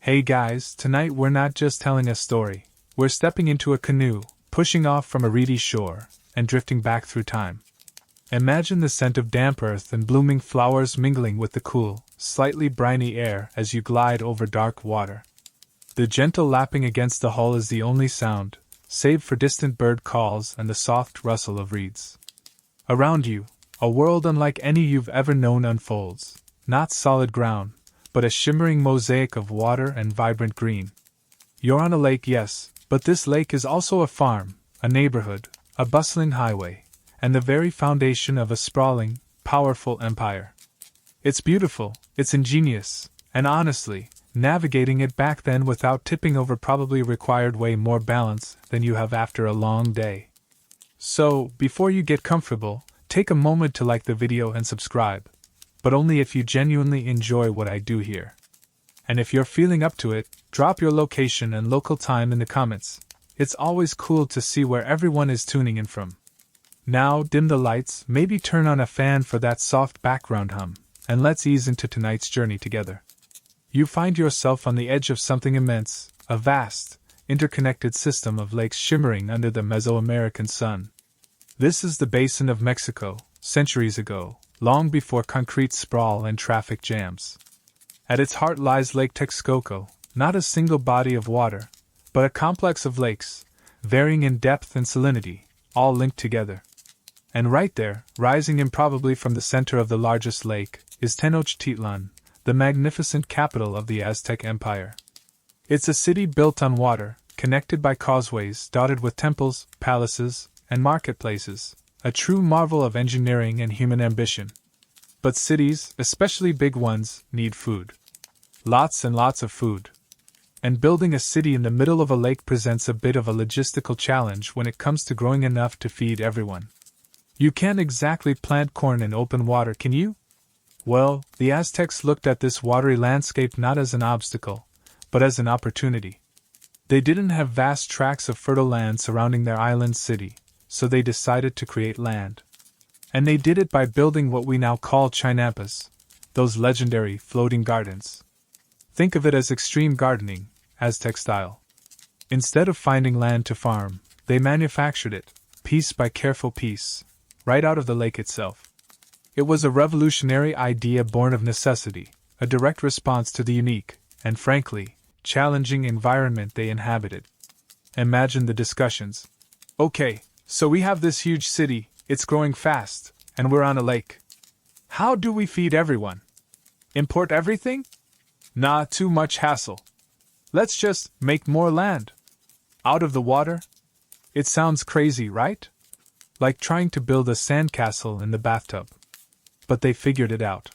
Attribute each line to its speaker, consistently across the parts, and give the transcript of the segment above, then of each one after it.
Speaker 1: Hey guys, tonight we're not just telling a story, we're stepping into a canoe, pushing off from a reedy shore, and drifting back through time. Imagine the scent of damp earth and blooming flowers mingling with the cool, slightly briny air as you glide over dark water. The gentle lapping against the hull is the only sound, save for distant bird calls and the soft rustle of reeds. Around you, a world unlike any you've ever known unfolds, not solid ground, but a shimmering mosaic of water and vibrant green. You're on a lake, yes, but this lake is also a farm, a neighborhood, a bustling highway, and the very foundation of a sprawling, powerful empire. It's beautiful, it's ingenious, and honestly, navigating it back then without tipping over probably required way more balance than you have after a long day. So, before you get comfortable, take a moment to like the video and subscribe, but only if you genuinely enjoy what I do here. And if you're feeling up to it, drop your location and local time in the comments. It's always cool to see where everyone is tuning in from. Now, dim the lights, maybe turn on a fan for that soft background hum, and let's ease into tonight's journey together. You find yourself on the edge of something immense, a vast, interconnected system of lakes shimmering under the Mesoamerican sun. This is the basin of Mexico, centuries ago, long before concrete sprawl and traffic jams. At its heart lies Lake Texcoco, not a single body of water, but a complex of lakes, varying in depth and salinity, all linked together. And right there, rising improbably from the center of the largest lake, is Tenochtitlan, the magnificent capital of the Aztec Empire. It's a city built on water, connected by causeways dotted with temples, palaces, and marketplaces, a true marvel of engineering and human ambition. But cities, especially big ones, need food. Lots and lots of food. And building a city in the middle of a lake presents a bit of a logistical challenge when it comes to growing enough to feed everyone. You can't exactly plant corn in open water, can you? Well, the Aztecs looked at this watery landscape not as an obstacle, but as an opportunity. They didn't have vast tracts of fertile land surrounding their island city, so they decided to create land. And they did it by building what we now call Chinampas, those legendary floating gardens. Think of it as extreme gardening, Aztec style. Instead of finding land to farm, they manufactured it, piece by careful piece, right out of the lake itself. It was a revolutionary idea born of necessity, a direct response to the unique, and frankly, challenging environment they inhabited. Imagine the discussions. Okay, so we have this huge city, it's growing fast, and we're on a lake. How do we feed everyone? Import everything? Nah, too much hassle. Let's just make more land. Out of the water? It sounds crazy, right? Like trying to build a sandcastle in the bathtub. But they figured it out.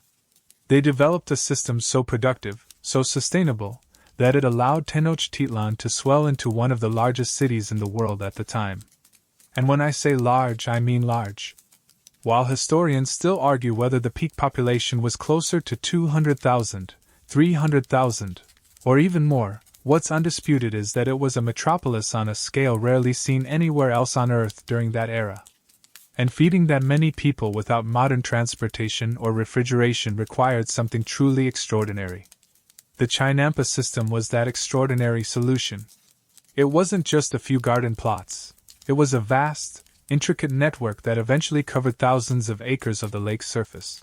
Speaker 1: They developed a system so productive, so sustainable, that it allowed Tenochtitlan to swell into one of the largest cities in the world at the time. And when I say large, I mean large. While historians still argue whether the peak population was closer to 200,000, 300,000, or even more, what's undisputed is that it was a metropolis on a scale rarely seen anywhere else on Earth during that era. And feeding that many people without modern transportation or refrigeration required something truly extraordinary. The Chinampa system was that extraordinary solution. It wasn't just a few garden plots. It was a vast, intricate network that eventually covered thousands of acres of the lake's surface.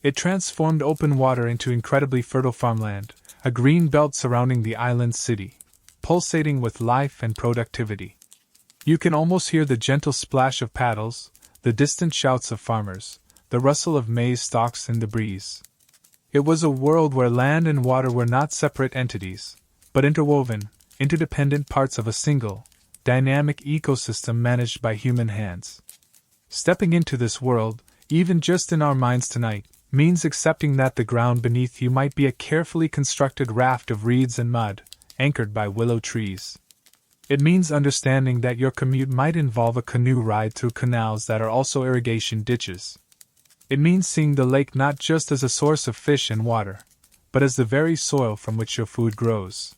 Speaker 1: It transformed open water into incredibly fertile farmland, a green belt surrounding the island city, pulsating with life and productivity. You can almost hear the gentle splash of paddles, the distant shouts of farmers, the rustle of maize stalks in the breeze. It was a world where land and water were not separate entities, but interwoven, interdependent parts of a single, dynamic ecosystem managed by human hands. Stepping into this world, even just in our minds tonight, means accepting that the ground beneath you might be a carefully constructed raft of reeds and mud, anchored by willow trees. It means understanding that your commute might involve a canoe ride through canals that are also irrigation ditches. It means seeing the lake not just as a source of fish and water, but as the very soil from which your food grows.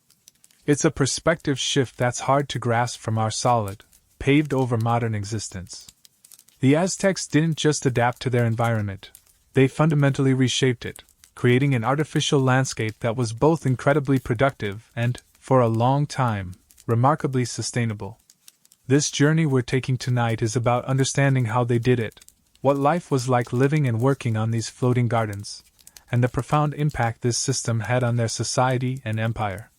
Speaker 1: It's a perspective shift that's hard to grasp from our solid, paved-over modern existence. The Aztecs didn't just adapt to their environment, they fundamentally reshaped it, creating an artificial landscape that was both incredibly productive and, for a long time, remarkably sustainable. This journey we're taking tonight is about understanding how they did it, what life was like living and working on these floating gardens, and the profound impact this system had on their society and empire.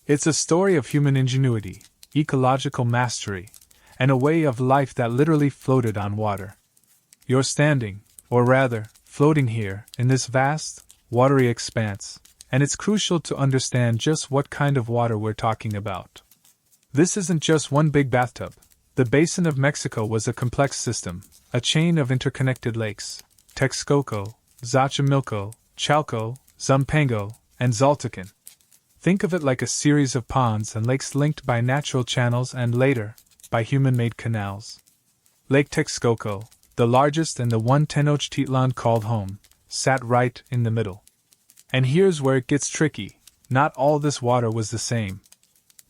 Speaker 1: It's a story of human ingenuity, ecological mastery, and a way of life that literally floated on water. You're standing, or rather, floating here, in this vast, watery expanse, and it's crucial to understand just what kind of water we're talking about. This isn't just one big bathtub. The Basin of Mexico was a complex system, a chain of interconnected lakes: Texcoco, Xochimilco, Chalco, Zumpango, and Xaltecan. Think of it like a series of ponds and lakes linked by natural channels and later, by human-made canals. Lake Texcoco, the largest and the one Tenochtitlan called home, sat right in the middle. And here's where it gets tricky: not all this water was the same.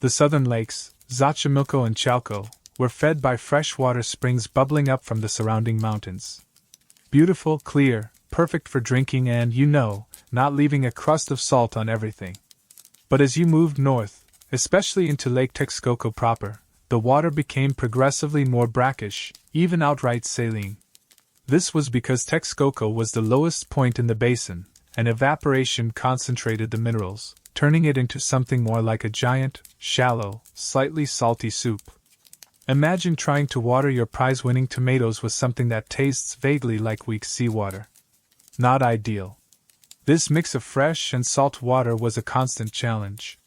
Speaker 1: The southern lakes, Xochimilco and Chalco, were fed by freshwater springs bubbling up from the surrounding mountains. Beautiful, clear, perfect for drinking and, not leaving a crust of salt on everything. But as you moved north, especially into Lake Texcoco proper, the water became progressively more brackish, even outright saline. This was because Texcoco was the lowest point in the basin, and evaporation concentrated the minerals, turning it into something more like a giant, shallow, slightly salty soup. Imagine trying to water your prize-winning tomatoes with something that tastes vaguely like weak seawater. Not ideal. This mix of fresh and salt water was a constant challenge.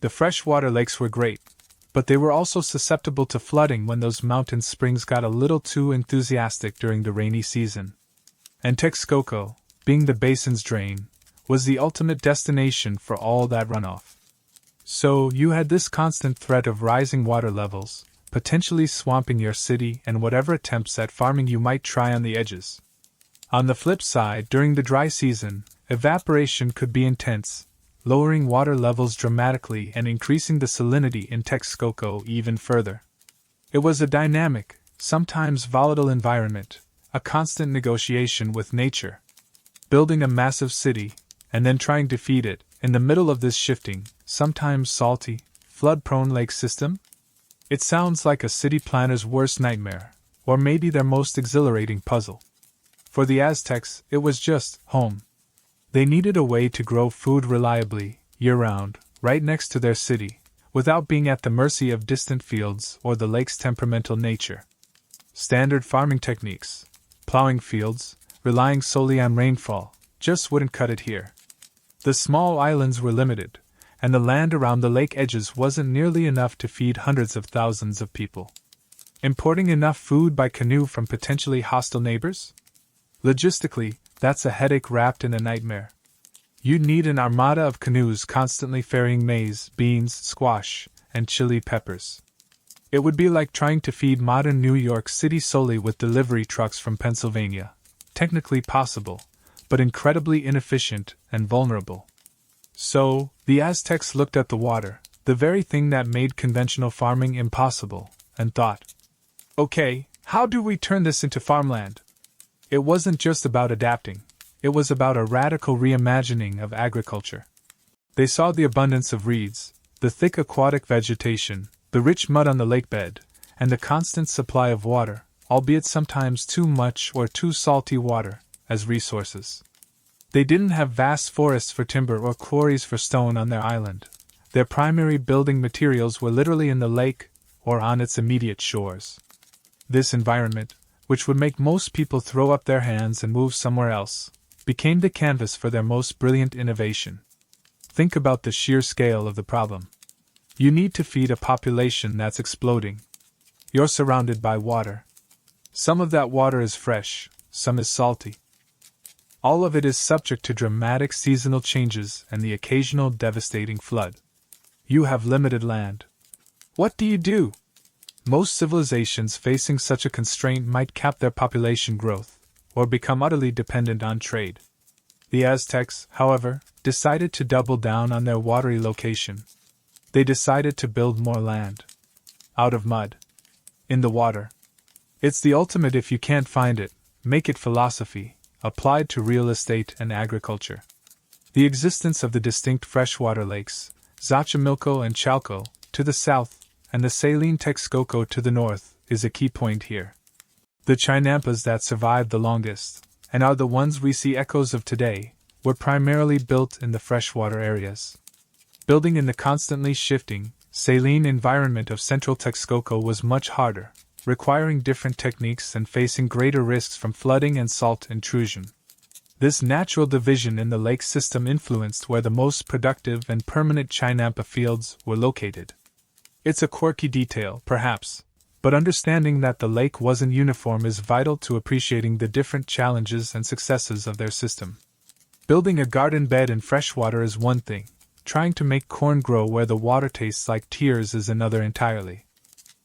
Speaker 1: The freshwater lakes were great, but they were also susceptible to flooding when those mountain springs got a little too enthusiastic during the rainy season. And Texcoco, being the basin's drain, was the ultimate destination for all that runoff. So you had this constant threat of rising water levels, potentially swamping your city and whatever attempts at farming you might try on the edges. On the flip side, during the dry season, evaporation could be intense, lowering water levels dramatically and increasing the salinity in Texcoco even further. It was a dynamic, sometimes volatile environment, a constant negotiation with nature. Building a massive city, and then trying to feed it, in the middle of this shifting, sometimes salty, flood-prone lake system? It sounds like a city planner's worst nightmare, or maybe their most exhilarating puzzle. For the Aztecs, it was just home. They needed a way to grow food reliably, year-round, right next to their city, without being at the mercy of distant fields or the lake's temperamental nature. Standard farming techniques, plowing fields, relying solely on rainfall, just wouldn't cut it here. The small islands were limited, and the land around the lake edges wasn't nearly enough to feed hundreds of thousands of people. Importing enough food by canoe from potentially hostile neighbors? Logistically, that's a headache wrapped in a nightmare. You'd need an armada of canoes constantly ferrying maize, beans, squash, and chili peppers. It would be like trying to feed modern New York City solely with delivery trucks from Pennsylvania. Technically possible, but incredibly inefficient and vulnerable. So, the Aztecs looked at the water, the very thing that made conventional farming impossible, and thought, okay, how do we turn this into farmland? It wasn't just about adapting, it was about a radical reimagining of agriculture. They saw the abundance of reeds, the thick aquatic vegetation, the rich mud on the lakebed, and the constant supply of water, albeit sometimes too much or too salty water, as resources. They didn't have vast forests for timber or quarries for stone on their island. Their primary building materials were literally in the lake or on its immediate shores. This environment, which would make most people throw up their hands and move somewhere else, became the canvas for their most brilliant innovation. Think about the sheer scale of the problem. You need to feed a population that's exploding. You're surrounded by water. Some of that water is fresh, some is salty. All of it is subject to dramatic seasonal changes and the occasional devastating flood. You have limited land. What do you do? Most civilizations facing such a constraint might cap their population growth, or become utterly dependent on trade. The Aztecs, however, decided to double down on their watery location. They decided to build more land. Out of mud. In the water. It's the ultimate if you can't find it, make it philosophy, applied to real estate and agriculture. The existence of the distinct freshwater lakes, Xochimilco and Chalco, to the south, and the saline Texcoco to the north, is a key point here. The Chinampas that survived the longest, and are the ones we see echoes of today, were primarily built in the freshwater areas. Building in the constantly shifting, saline environment of central Texcoco was much harder, requiring different techniques and facing greater risks from flooding and salt intrusion. This natural division in the lake system influenced where the most productive and permanent Chinampa fields were located. It's a quirky detail, perhaps, but understanding that the lake wasn't uniform is vital to appreciating the different challenges and successes of their system. Building a garden bed in freshwater is one thing, trying to make corn grow where the water tastes like tears is another entirely.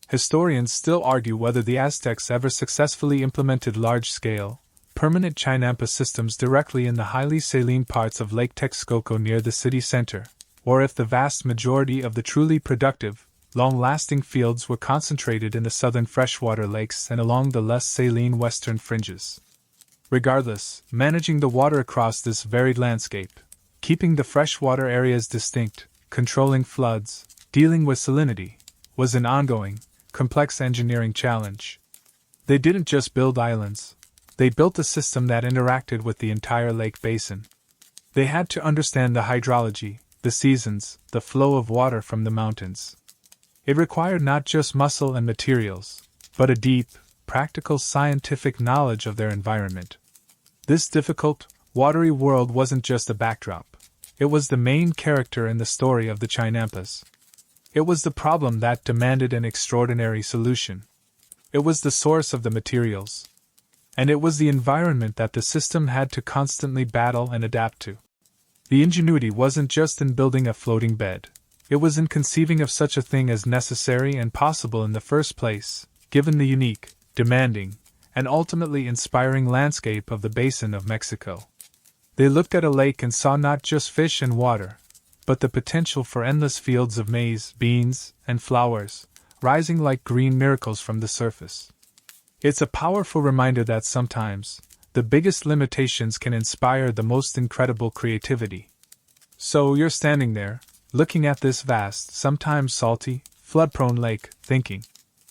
Speaker 1: Historians still argue whether the Aztecs ever successfully implemented large-scale, permanent Chinampa systems directly in the highly saline parts of Lake Texcoco near the city center, or if the vast majority of the truly productive, long-lasting fields were concentrated in the southern freshwater lakes and along the less saline western fringes. Regardless, managing the water across this varied landscape, keeping the freshwater areas distinct, controlling floods, dealing with salinity, was an ongoing, complex engineering challenge. They didn't just build islands. They built a system that interacted with the entire lake basin. They had to understand the hydrology, the seasons, the flow of water from the mountains. It required not just muscle and materials, but a deep, practical scientific knowledge of their environment. This difficult, watery world wasn't just a backdrop. It was the main character in the story of the Chinampas. It was the problem that demanded an extraordinary solution. It was the source of the materials. And it was the environment that the system had to constantly battle and adapt to. The ingenuity wasn't just in building a floating bed. It was in conceiving of such a thing as necessary and possible in the first place, given the unique, demanding, and ultimately inspiring landscape of the basin of Mexico. They looked at a lake and saw not just fish and water, but the potential for endless fields of maize, beans, and flowers, rising like green miracles from the surface. It's a powerful reminder that sometimes, the biggest limitations can inspire the most incredible creativity. So you're standing there, looking at this vast, sometimes salty, flood-prone lake, thinking,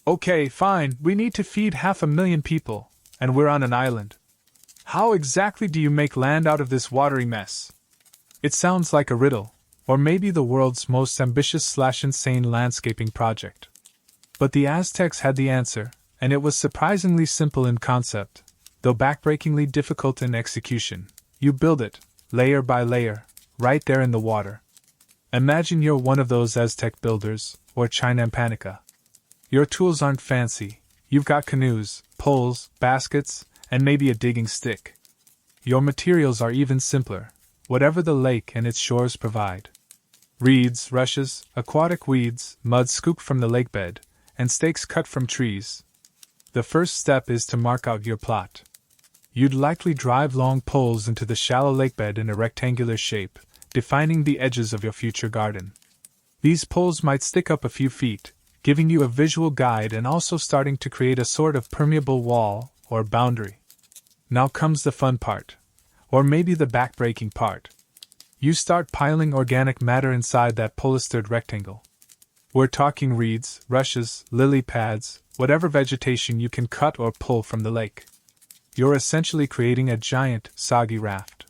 Speaker 1: okay, fine, we need to feed 500,000 people, and we're on an island. How exactly do you make land out of this watery mess? It sounds like a riddle, or maybe the world's most ambitious/insane landscaping project. But the Aztecs had the answer, and it was surprisingly simple in concept, though backbreakingly difficult in execution. You build it, layer by layer, right there in the water. Imagine you're one of those Aztec builders, or Chinampanica. Your tools aren't fancy. You've got canoes, poles, baskets, and maybe a digging stick. Your materials are even simpler, whatever the lake and its shores provide. Reeds, rushes, aquatic weeds, mud scooped from the lakebed, and stakes cut from trees. The first step is to mark out your plot. You'd likely drive long poles into the shallow lakebed in a rectangular shape, defining the edges of your future garden. These poles might stick up a few feet, giving you a visual guide and also starting to create a sort of permeable wall or boundary. Now comes the fun part, or maybe the backbreaking part. You start piling organic matter inside that polystered rectangle. We're talking reeds, rushes, lily pads, whatever vegetation you can cut or pull from the lake. You're essentially creating a giant, soggy raft.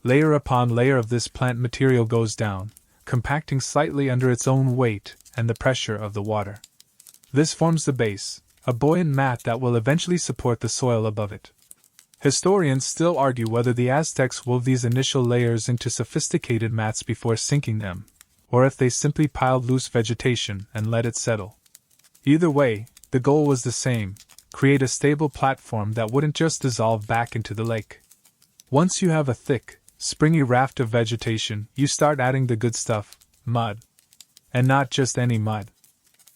Speaker 1: Layer upon layer of this plant material goes down, compacting slightly under its own weight and the pressure of the water. This forms the base, a buoyant mat that will eventually support the soil above it. Historians still argue whether the Aztecs wove these initial layers into sophisticated mats before sinking them, or if they simply piled loose vegetation and let it settle. Either way, the goal was the same: create a stable platform that wouldn't just dissolve back into the lake. Once you have a thick, springy raft of vegetation, you start adding the good stuff, mud. And not just any mud.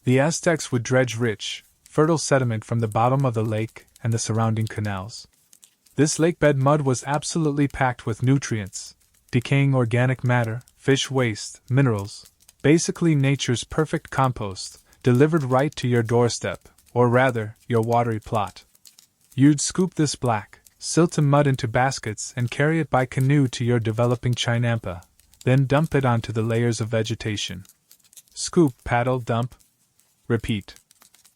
Speaker 1: The Aztecs would dredge rich, fertile sediment from the bottom of the lake and the surrounding canals. This lakebed mud was absolutely packed with nutrients, decaying organic matter, fish waste, minerals, basically nature's perfect compost, delivered right to your doorstep, or rather, your watery plot. You'd scoop this black, silt the mud into baskets and carry it by canoe to your developing Chinampa, then dump it onto the layers of vegetation. Scoop, paddle, dump. Repeat.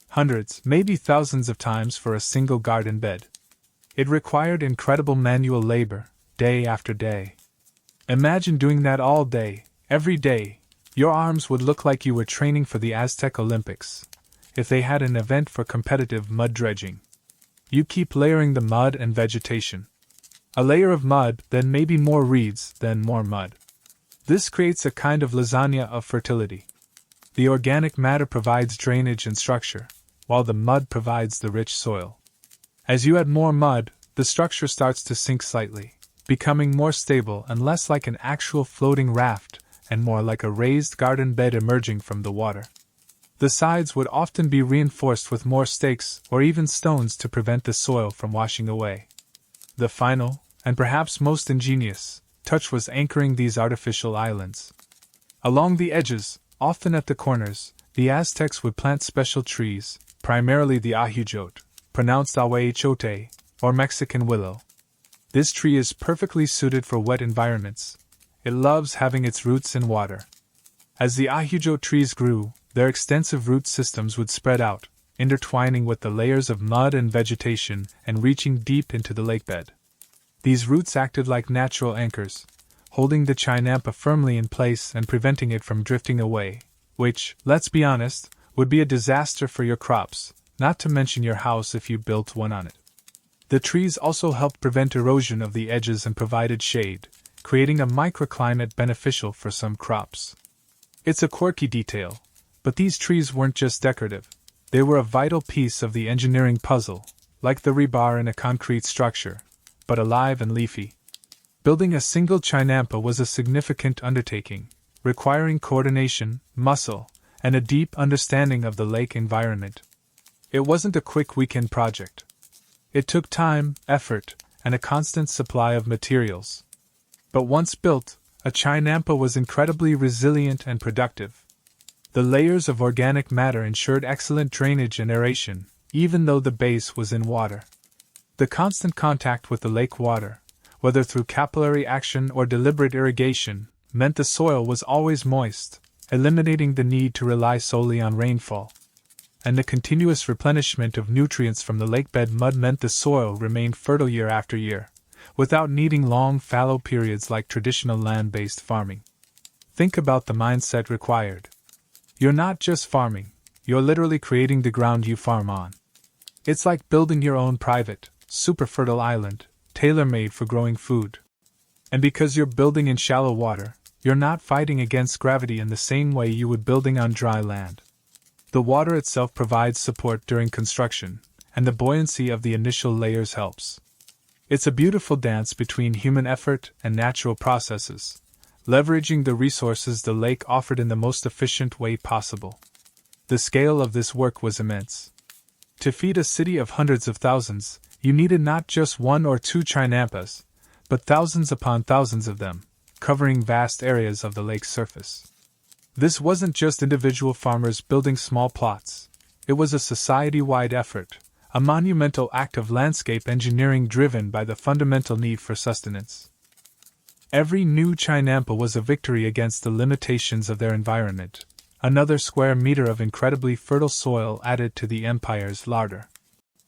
Speaker 1: Hundreds, maybe thousands of times for a single garden bed. It required incredible manual labor, day after day. Imagine doing that all day, every day. Your arms would look like you were training for the Aztec Olympics, if they had an event for competitive mud dredging. You keep layering the mud and vegetation. A layer of mud, then maybe more reeds, then more mud. This creates a kind of lasagna of fertility. The organic matter provides drainage and structure, while the mud provides the rich soil. As you add more mud, the structure starts to sink slightly, becoming more stable and less like an actual floating raft, and more like a raised garden bed emerging from the water. The sides would often be reinforced with more stakes or even stones to prevent the soil from washing away. The final, and perhaps most ingenious, touch was anchoring these artificial islands. Along the edges, often at the corners, the Aztecs would plant special trees, primarily the ahujote, pronounced ahuechote, or Mexican willow. This tree is perfectly suited for wet environments. It loves having its roots in water. As the ahujote trees grew, their extensive root systems would spread out, intertwining with the layers of mud and vegetation and reaching deep into the lakebed. These roots acted like natural anchors, holding the Chinampa firmly in place and preventing it from drifting away, which, let's be honest, would be a disaster for your crops, not to mention your house if you built one on it. The trees also helped prevent erosion of the edges and provided shade, creating a microclimate beneficial for some crops. It's a quirky detail, but these trees weren't just decorative. They were a vital piece of the engineering puzzle, like the rebar in a concrete structure, but alive and leafy. Building a single Chinampa was a significant undertaking, requiring coordination, muscle, and a deep understanding of the lake environment. It wasn't a quick weekend project. It took time, effort, and a constant supply of materials. But once built, a Chinampa was incredibly resilient and productive. The layers of organic matter ensured excellent drainage and aeration, even though the base was in water. The constant contact with the lake water, whether through capillary action or deliberate irrigation, meant the soil was always moist, eliminating the need to rely solely on rainfall. And the continuous replenishment of nutrients from the lakebed mud meant the soil remained fertile year after year, without needing long fallow periods like traditional land-based farming. Think about the mindset required. You're not just farming, you're literally creating the ground you farm on. It's like building your own private, super fertile island, tailor-made for growing food. And because you're building in shallow water, you're not fighting against gravity in the same way you would building on dry land. The water itself provides support during construction, and the buoyancy of the initial layers helps. It's a beautiful dance between human effort and natural processes, leveraging the resources the lake offered in the most efficient way possible. The scale of this work was immense. To feed a city of hundreds of thousands, you needed not just one or two Chinampas, but thousands upon thousands of them, covering vast areas of the lake's surface. This wasn't just individual farmers building small plots. It was a society-wide effort, a monumental act of landscape engineering driven by the fundamental need for sustenance. Every new Chinampa was a victory against the limitations of their environment, another square meter of incredibly fertile soil added to the empire's larder.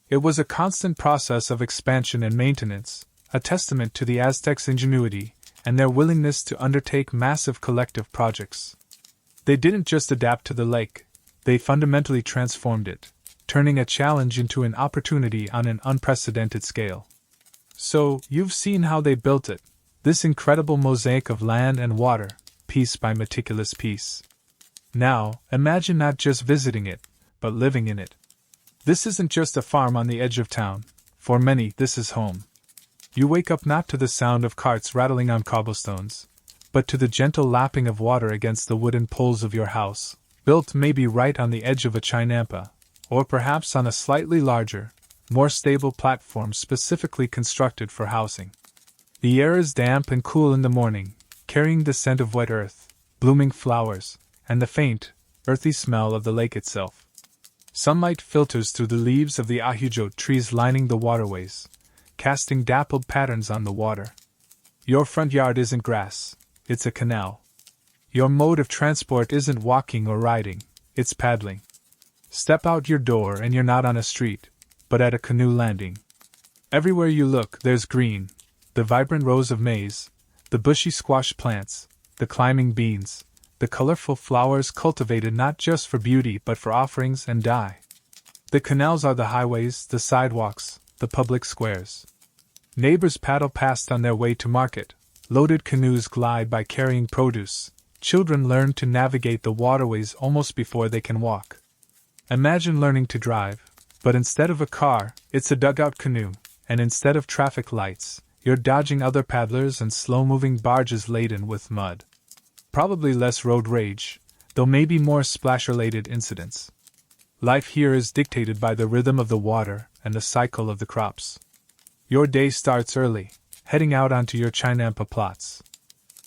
Speaker 1: It was a constant process of expansion and maintenance, a testament to the Aztecs' ingenuity and their willingness to undertake massive collective projects. They didn't just adapt to the lake, they fundamentally transformed it, turning a challenge into an opportunity on an unprecedented scale. So, you've seen how they built it, this incredible mosaic of land and water, piece by meticulous piece. Now, imagine not just visiting it, but living in it. This isn't just a farm on the edge of town. For many, this is home. You wake up not to the sound of carts rattling on cobblestones, but to the gentle lapping of water against the wooden poles of your house, built maybe right on the edge of a Chinampa, or perhaps on a slightly larger, more stable platform specifically constructed for housing. The air is damp and cool in the morning, carrying the scent of wet earth, blooming flowers, and the faint, earthy smell of the lake itself. Sunlight filters through the leaves of the ahujote trees lining the waterways, casting dappled patterns on the water. Your front yard isn't grass, it's a canal. Your mode of transport isn't walking or riding, it's paddling. Step out your door and you're not on a street, but at a canoe landing. Everywhere you look, there's green, the vibrant rows of maize, the bushy squash plants, the climbing beans, the colorful flowers cultivated not just for beauty but for offerings and dye. The canals are the highways, the sidewalks, the public squares. Neighbors paddle past on their way to market, loaded canoes glide by carrying produce, children learn to navigate the waterways almost before they can walk. Imagine learning to drive, but instead of a car, it's a dugout canoe, and instead of traffic lights, you're dodging other paddlers and slow-moving barges laden with mud. Probably less road rage, though maybe more splash-related incidents. Life here is dictated by the rhythm of the water and the cycle of the crops. Your day starts early, heading out onto your Chinampa plots.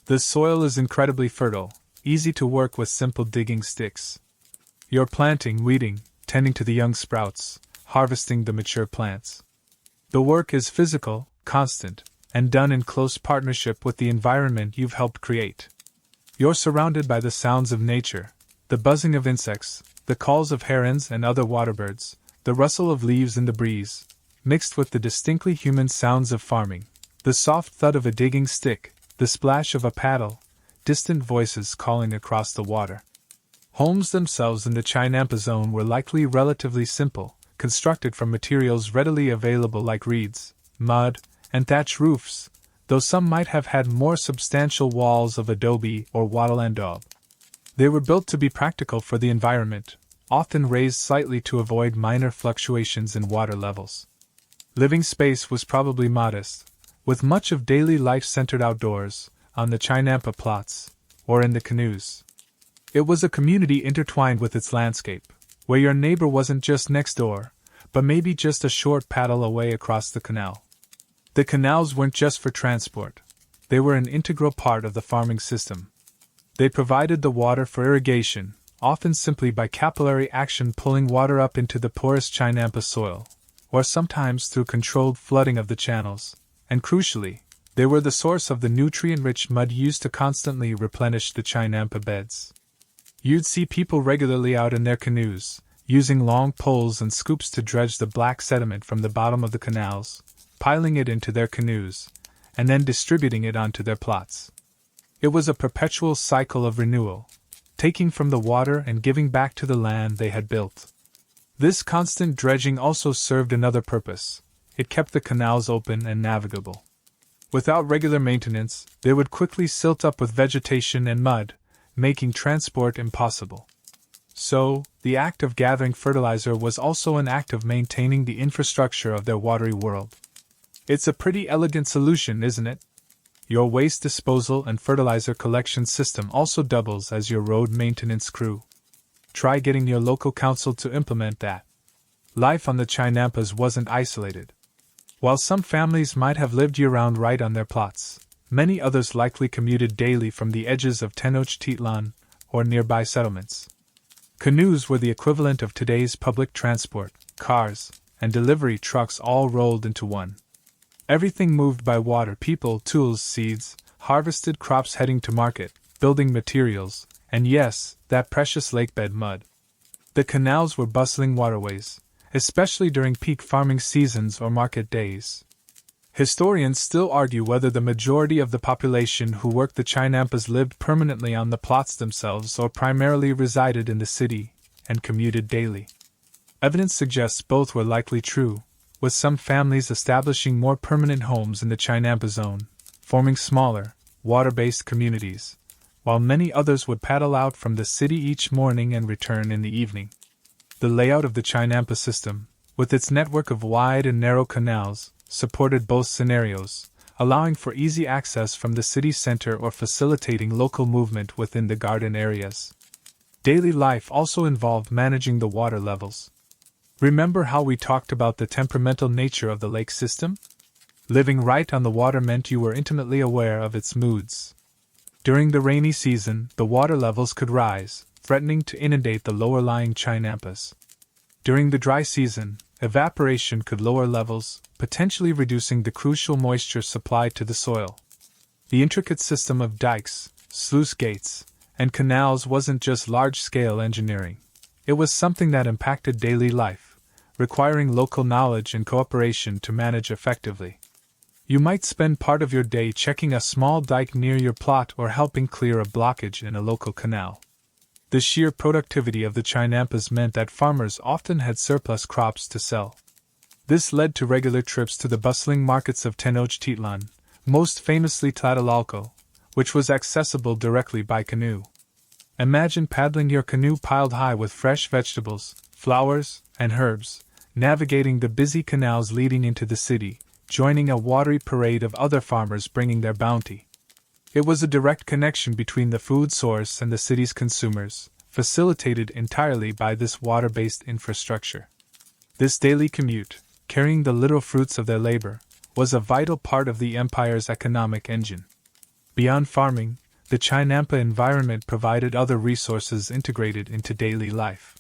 Speaker 1: The soil is incredibly fertile, easy to work with simple digging sticks. You're planting, weeding, tending to the young sprouts, harvesting the mature plants. The work is physical, constant, and done in close partnership with the environment you've helped create. You're surrounded by the sounds of nature, the buzzing of insects, the calls of herons and other waterbirds, the rustle of leaves in the breeze, mixed with the distinctly human sounds of farming, the soft thud of a digging stick, the splash of a paddle, distant voices calling across the water. Homes themselves in the Chinampa zone were likely relatively simple, constructed from materials readily available like reeds, mud, and thatch roofs, though some might have had more substantial walls of adobe or wattle and daub. They were built to be practical for the environment, often raised slightly to avoid minor fluctuations in water levels. Living space was probably modest, with much of daily life centered outdoors, on the Chinampa plots, or in the canoes. It was a community intertwined with its landscape, where your neighbor wasn't just next door, but maybe just a short paddle away across the canal. The canals weren't just for transport, they were an integral part of the farming system. They provided the water for irrigation, often simply by capillary action pulling water up into the porous Chinampa soil, or sometimes through controlled flooding of the channels, and crucially, they were the source of the nutrient-rich mud used to constantly replenish the Chinampa beds. You'd see people regularly out in their canoes, using long poles and scoops to dredge the black sediment from the bottom of the canals, piling it into their canoes, and then distributing it onto their plots. It was a perpetual cycle of renewal, taking from the water and giving back to the land they had built. This constant dredging also served another purpose. It kept the canals open and navigable. Without regular maintenance, they would quickly silt up with vegetation and mud, making transport impossible. So, the act of gathering fertilizer was also an act of maintaining the infrastructure of their watery world. It's a pretty elegant solution, isn't it? Your waste disposal and fertilizer collection system also doubles as your road maintenance crew. Try getting your local council to implement that. Life on the Chinampas wasn't isolated. While some families might have lived year-round right on their plots, many others likely commuted daily from the edges of Tenochtitlan or nearby settlements. Canoes were the equivalent of today's public transport, cars, and delivery trucks all rolled into one. Everything moved by water: people, tools, seeds, harvested crops heading to market, building materials, and yes, that precious lakebed mud. The canals were bustling waterways, especially during peak farming seasons or market days. Historians still argue whether the majority of the population who worked the Chinampas lived permanently on the plots themselves or primarily resided in the city and commuted daily. Evidence suggests both were likely true, with some families establishing more permanent homes in the Chinampa zone, forming smaller, water-based communities, while many others would paddle out from the city each morning and return in the evening. The layout of the Chinampa system, with its network of wide and narrow canals, supported both scenarios, allowing for easy access from the city center or facilitating local movement within the garden areas. Daily life also involved managing the water levels. Remember how we talked about the temperamental nature of the lake system? Living right on the water meant you were intimately aware of its moods. During the rainy season, the water levels could rise, threatening to inundate the lower-lying Chinampas. During the dry season, evaporation could lower levels, potentially reducing the crucial moisture supply to the soil. The intricate system of dikes, sluice gates, and canals wasn't just large-scale engineering. It was something that impacted daily life, requiring local knowledge and cooperation to manage effectively. You might spend part of your day checking a small dike near your plot or helping clear a blockage in a local canal. The sheer productivity of the Chinampas meant that farmers often had surplus crops to sell. This led to regular trips to the bustling markets of Tenochtitlan, most famously Tlatelolco, which was accessible directly by canoe. Imagine paddling your canoe piled high with fresh vegetables, flowers, and herbs, navigating the busy canals leading into the city, joining a watery parade of other farmers bringing their bounty. It was a direct connection between the food source and the city's consumers, facilitated entirely by this water-based infrastructure. This daily commute, carrying the literal fruits of their labor, was a vital part of the empire's economic engine. Beyond farming, the Chinampa environment provided other resources integrated into daily life.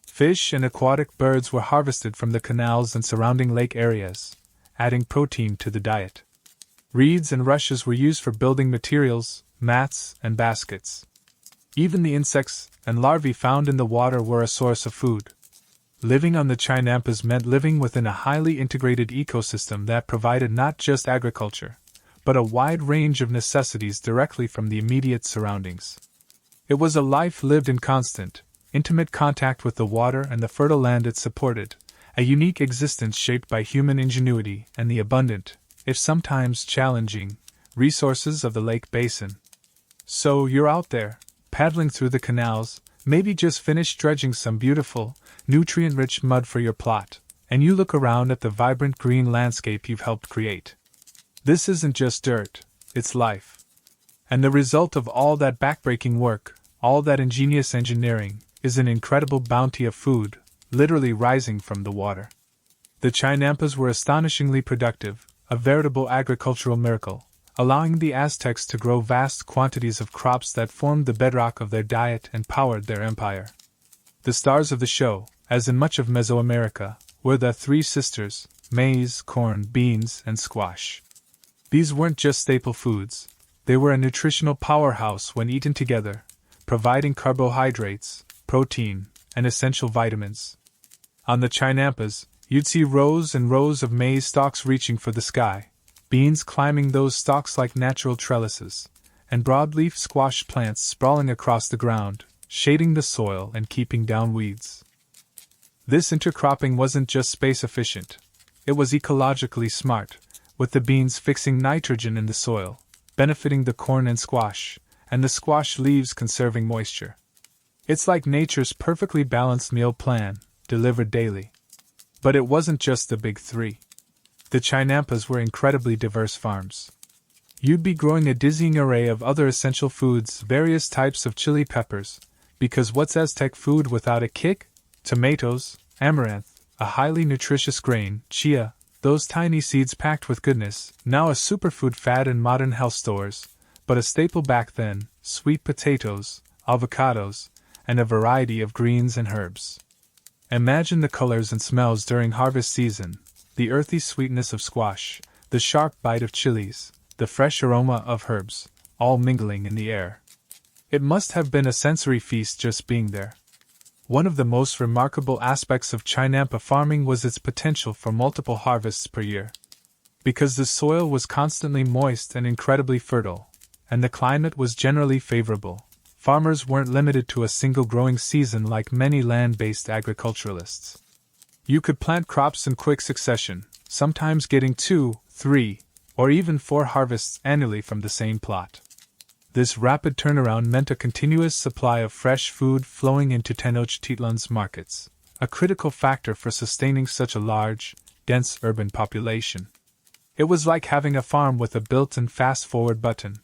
Speaker 1: Fish and aquatic birds were harvested from the canals and surrounding lake areas, adding protein to the diet. Reeds and rushes were used for building materials, mats, and baskets. Even the insects and larvae found in the water were a source of food. Living on the Chinampas meant living within a highly integrated ecosystem that provided not just agriculture, but a wide range of necessities directly from the immediate surroundings. It was a life lived in constant, intimate contact with the water and the fertile land it supported, a unique existence shaped by human ingenuity and the abundant, if sometimes challenging, resources of the lake basin. So you're out there, paddling through the canals, maybe just finished dredging some beautiful, nutrient-rich mud for your plot, and you look around at the vibrant green landscape you've helped create. This isn't just dirt, it's life. And the result of all that backbreaking work, all that ingenious engineering, is an incredible bounty of food, literally rising from the water. The Chinampas were astonishingly productive, a veritable agricultural miracle, allowing the Aztecs to grow vast quantities of crops that formed the bedrock of their diet and powered their empire. The stars of the show, as in much of Mesoamerica, were the three sisters: maize, corn, beans, and squash. These weren't just staple foods, they were a nutritional powerhouse when eaten together, providing carbohydrates, protein, and essential vitamins. On the Chinampas, you'd see rows and rows of maize stalks reaching for the sky, beans climbing those stalks like natural trellises, and broadleaf squash plants sprawling across the ground, shading the soil and keeping down weeds. This intercropping wasn't just space efficient, it was ecologically smart, with the beans fixing nitrogen in the soil, benefiting the corn and squash, and the squash leaves conserving moisture. It's like nature's perfectly balanced meal plan, delivered daily. But it wasn't just the big three. The Chinampas were incredibly diverse farms. You'd be growing a dizzying array of other essential foods, various types of chili peppers, because what's Aztec food without a kick? Tomatoes, amaranth, a highly nutritious grain, chia, those tiny seeds packed with goodness, now a superfood fad in modern health stores, but a staple back then, sweet potatoes, avocados, and a variety of greens and herbs. Imagine the colors and smells during harvest season, the earthy sweetness of squash, the sharp bite of chilies, the fresh aroma of herbs, all mingling in the air. It must have been a sensory feast just being there. One of the most remarkable aspects of Chinampa farming was its potential for multiple harvests per year. Because the soil was constantly moist and incredibly fertile, and the climate was generally favorable, farmers weren't limited to a single growing season like many land-based agriculturalists. You could plant crops in quick succession, sometimes getting 2, 3, or even 4 harvests annually from the same plot. This rapid turnaround meant a continuous supply of fresh food flowing into Tenochtitlan's markets, a critical factor for sustaining such a large, dense urban population. It was like having a farm with a built-in fast-forward button.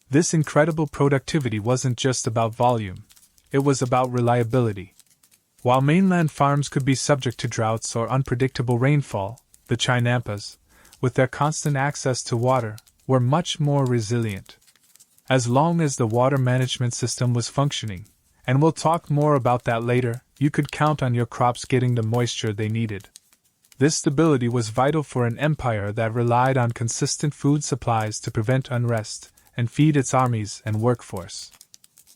Speaker 1: This incredible productivity wasn't just about volume, it was about reliability. While mainland farms could be subject to droughts or unpredictable rainfall, the Chinampas, with their constant access to water, were much more resilient. As long as the water management system was functioning, and we'll talk more about that later, you could count on your crops getting the moisture they needed. This stability was vital for an empire that relied on consistent food supplies to prevent unrest and feed its armies and workforce.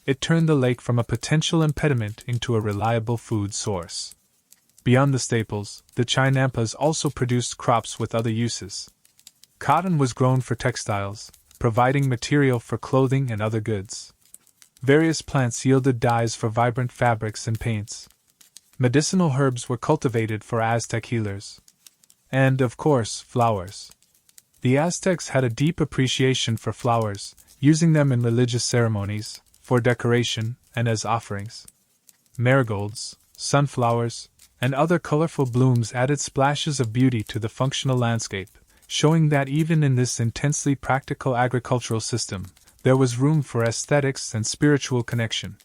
Speaker 1: It turned the lake from a potential impediment into a reliable food source. Beyond the staples, the Chinampas also produced crops with other uses. Cotton was grown for textiles, providing material for clothing and other goods. Various plants yielded dyes for vibrant fabrics and paints. Medicinal herbs were cultivated for Aztec healers. And, of course, flowers. The Aztecs had a deep appreciation for flowers, using them in religious ceremonies, for decoration, and as offerings. Marigolds, sunflowers, and other colorful blooms added splashes of beauty to the functional landscape, showing that even in this intensely practical agricultural system, there was room for aesthetics and spiritual connection.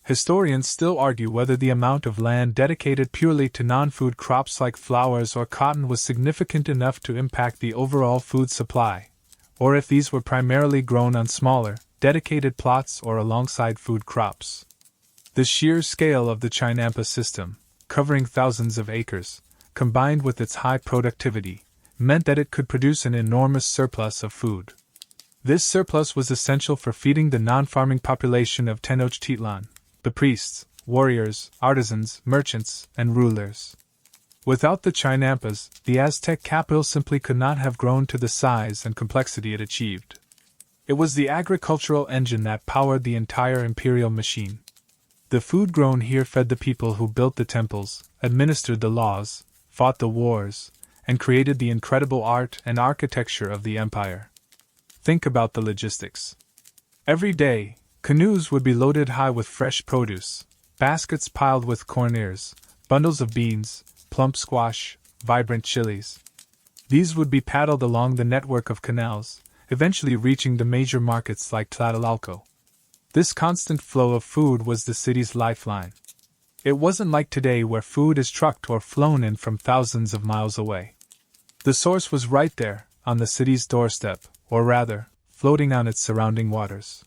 Speaker 1: Historians still argue whether the amount of land dedicated purely to non-food crops like flowers or cotton was significant enough to impact the overall food supply, or if these were primarily grown on smaller, dedicated plots or alongside food crops. The sheer scale of the Chinampa system, covering thousands of acres, combined with its high productivity, meant that it could produce an enormous surplus of food. This surplus was essential for feeding the non-farming population of Tenochtitlan, the priests, warriors, artisans, merchants, and rulers. Without the Chinampas, the Aztec capital simply could not have grown to the size and complexity it achieved. It was the agricultural engine that powered the entire imperial machine. The food grown here fed the people who built the temples, administered the laws, fought the wars, and created the incredible art and architecture of the empire. Think about the logistics. Every day, canoes would be loaded high with fresh produce, baskets piled with corn ears, bundles of beans, plump squash, vibrant chilies. These would be paddled along the network of canals, eventually reaching the major markets like Tlatelolco. This constant flow of food was the city's lifeline. It wasn't like today where food is trucked or flown in from thousands of miles away. The source was right there, on the city's doorstep, or rather, floating on its surrounding waters.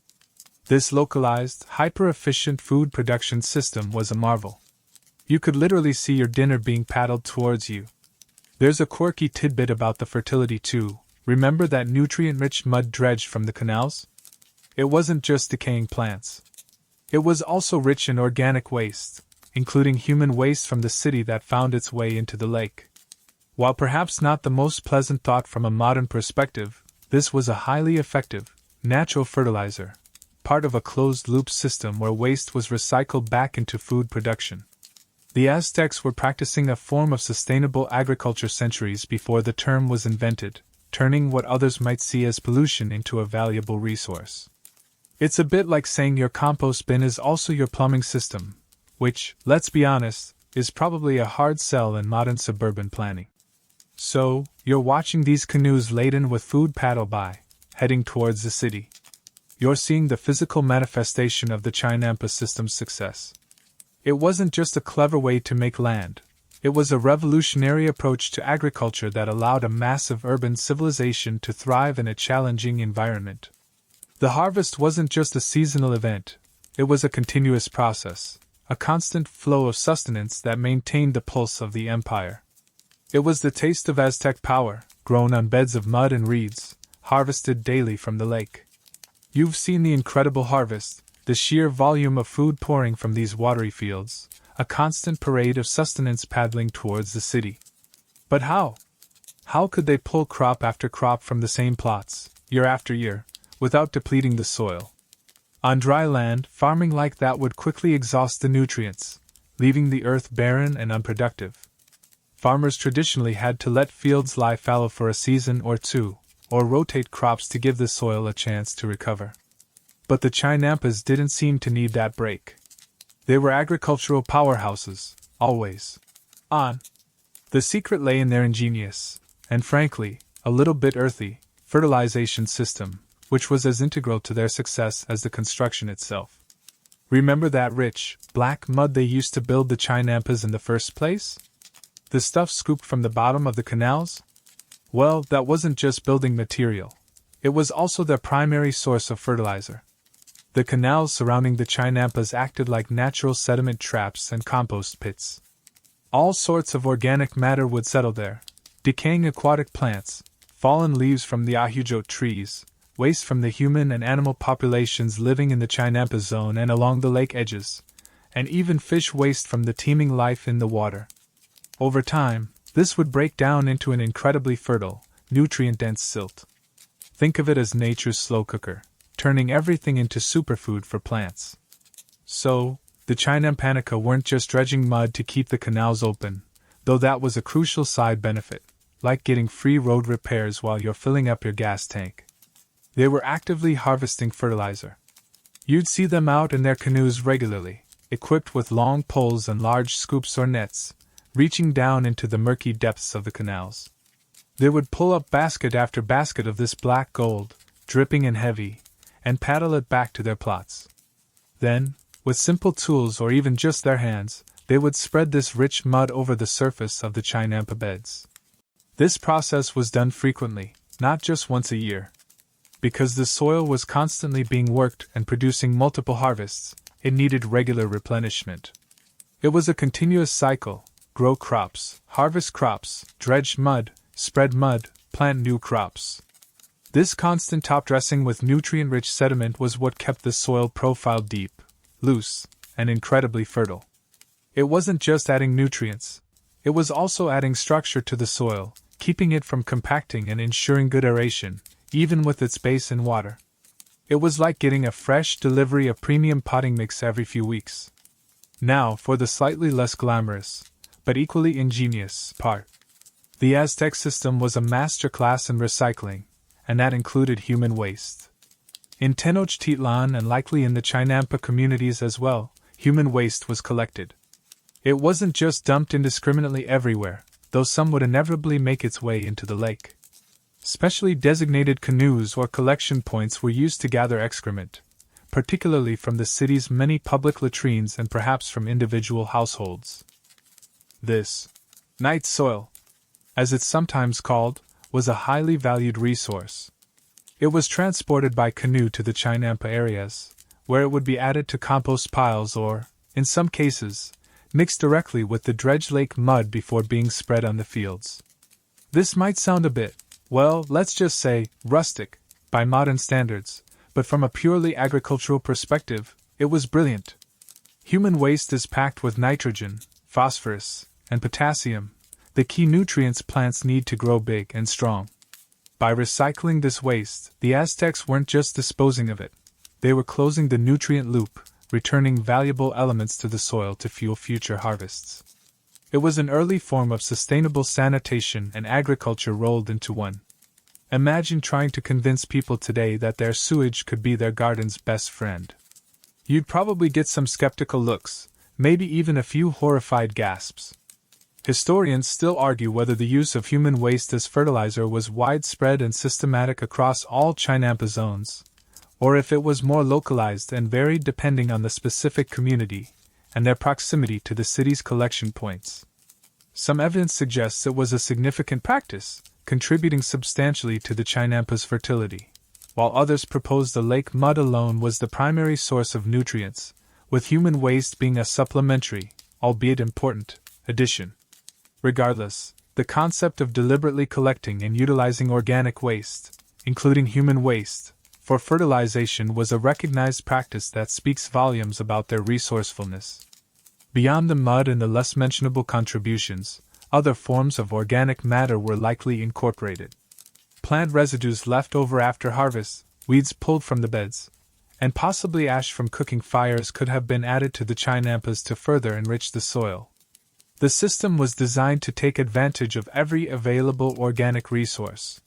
Speaker 1: This localized, hyper-efficient food production system was a marvel. You could literally see your dinner being paddled towards you. There's a quirky tidbit about the fertility too. Remember that nutrient-rich mud dredged from the canals? It wasn't just decaying plants. It was also rich in organic waste, including human waste from the city that found its way into the lake. While perhaps not the most pleasant thought from a modern perspective, this was a highly effective, natural fertilizer, part of a closed-loop system where waste was recycled back into food production. The Aztecs were practicing a form of sustainable agriculture centuries before the term was invented, turning what others might see as pollution into a valuable resource. It's a bit like saying your compost bin is also your plumbing system, which, let's be honest, is probably a hard sell in modern suburban planning. So, you're watching these canoes laden with food paddle by, heading towards the city. You're seeing the physical manifestation of the Chinampa system's success. It wasn't just a clever way to make land. It was a revolutionary approach to agriculture that allowed a massive urban civilization to thrive in a challenging environment. The harvest wasn't just a seasonal event, it was a continuous process, a constant flow of sustenance that maintained the pulse of the empire. It was the taste of Aztec power, grown on beds of mud and reeds, harvested daily from the lake. You've seen the incredible harvest, the sheer volume of food pouring from these watery fields, a constant parade of sustenance paddling towards the city. But how? How could they pull crop after crop from the same plots, year after year, without depleting the soil? On dry land, farming like that would quickly exhaust the nutrients, leaving the earth barren and unproductive. Farmers traditionally had to let fields lie fallow for a season or two, or rotate crops to give the soil a chance to recover. But the Chinampas didn't seem to need that break. They were agricultural powerhouses, always on. The secret lay in their ingenious, and frankly, a little bit earthy, fertilization system, which was as integral to their success as the construction itself. Remember that rich, black mud they used to build the Chinampas in the first place? The stuff scooped from the bottom of the canals? Well, that wasn't just building material. It was also their primary source of fertilizer. The canals surrounding the Chinampas acted like natural sediment traps and compost pits. All sorts of organic matter would settle there: decaying aquatic plants, fallen leaves from the ahujo trees, waste from the human and animal populations living in the Chinampas zone and along the lake edges, and even fish waste from the teeming life in the water. Over time, this would break down into an incredibly fertile, nutrient-dense silt. Think of it as nature's slow cooker, turning everything into superfood for plants. So, the Chinampanica weren't just dredging mud to keep the canals open, though that was a crucial side benefit, like getting free road repairs while you're filling up your gas tank. They were actively harvesting fertilizer. You'd see them out in their canoes regularly, equipped with long poles and large scoops or nets, reaching down into the murky depths of the canals. They would pull up basket after basket of this black gold, dripping and heavy, and paddle it back to their plots. Then, with simple tools or even just their hands, they would spread this rich mud over the surface of the Chinampa beds. This process was done frequently, not just once a year. Because the soil was constantly being worked and producing multiple harvests, it needed regular replenishment. It was a continuous cycle: grow crops, harvest crops, dredge mud, spread mud, plant new crops. This constant top-dressing with nutrient-rich sediment was what kept the soil profile deep, loose, and incredibly fertile. It wasn't just adding nutrients, it was also adding structure to the soil, keeping it from compacting and ensuring good aeration, even with its base in water. It was like getting a fresh delivery of premium potting mix every few weeks. Now for the slightly less glamorous, but equally ingenious, part. The Aztec system was a masterclass in recycling, and that included human waste. In Tenochtitlan and likely in the Chinampa communities as well, human waste was collected. It wasn't just dumped indiscriminately everywhere, though some would inevitably make its way into the lake. Specially designated canoes or collection points were used to gather excrement, particularly from the city's many public latrines and perhaps from individual households. This night soil, as it's sometimes called, was a highly valued resource. It was transported by canoe to the Chinampa areas, where it would be added to compost piles or, in some cases, mixed directly with the dredged lake mud before being spread on the fields. This might sound a bit, well, let's just say, rustic, by modern standards, but from a purely agricultural perspective, it was brilliant. Human waste is packed with nitrogen, phosphorus, and potassium, the key nutrients plants need to grow big and strong. By recycling this waste, the Aztecs weren't just disposing of it, they were closing the nutrient loop, returning valuable elements to the soil to fuel future harvests. It was an early form of sustainable sanitation and agriculture rolled into one. Imagine trying to convince people today that their sewage could be their garden's best friend. You'd probably get some skeptical looks, maybe even a few horrified gasps. Historians still argue whether the use of human waste as fertilizer was widespread and systematic across all Chinampa zones, or if it was more localized and varied depending on the specific community and their proximity to the city's collection points. Some evidence suggests it was a significant practice, contributing substantially to the Chinampa's fertility, while others propose the lake mud alone was the primary source of nutrients, with human waste being a supplementary, albeit important, addition. Regardless, the concept of deliberately collecting and utilizing organic waste, including human waste, for fertilization was a recognized practice that speaks volumes about their resourcefulness. Beyond the mud and the less mentionable contributions, other forms of organic matter were likely incorporated. Plant residues left over after harvest, weeds pulled from the beds, and possibly ash from cooking fires could have been added to the Chinampas to further enrich the soil. The system was designed to take advantage of every available organic resource.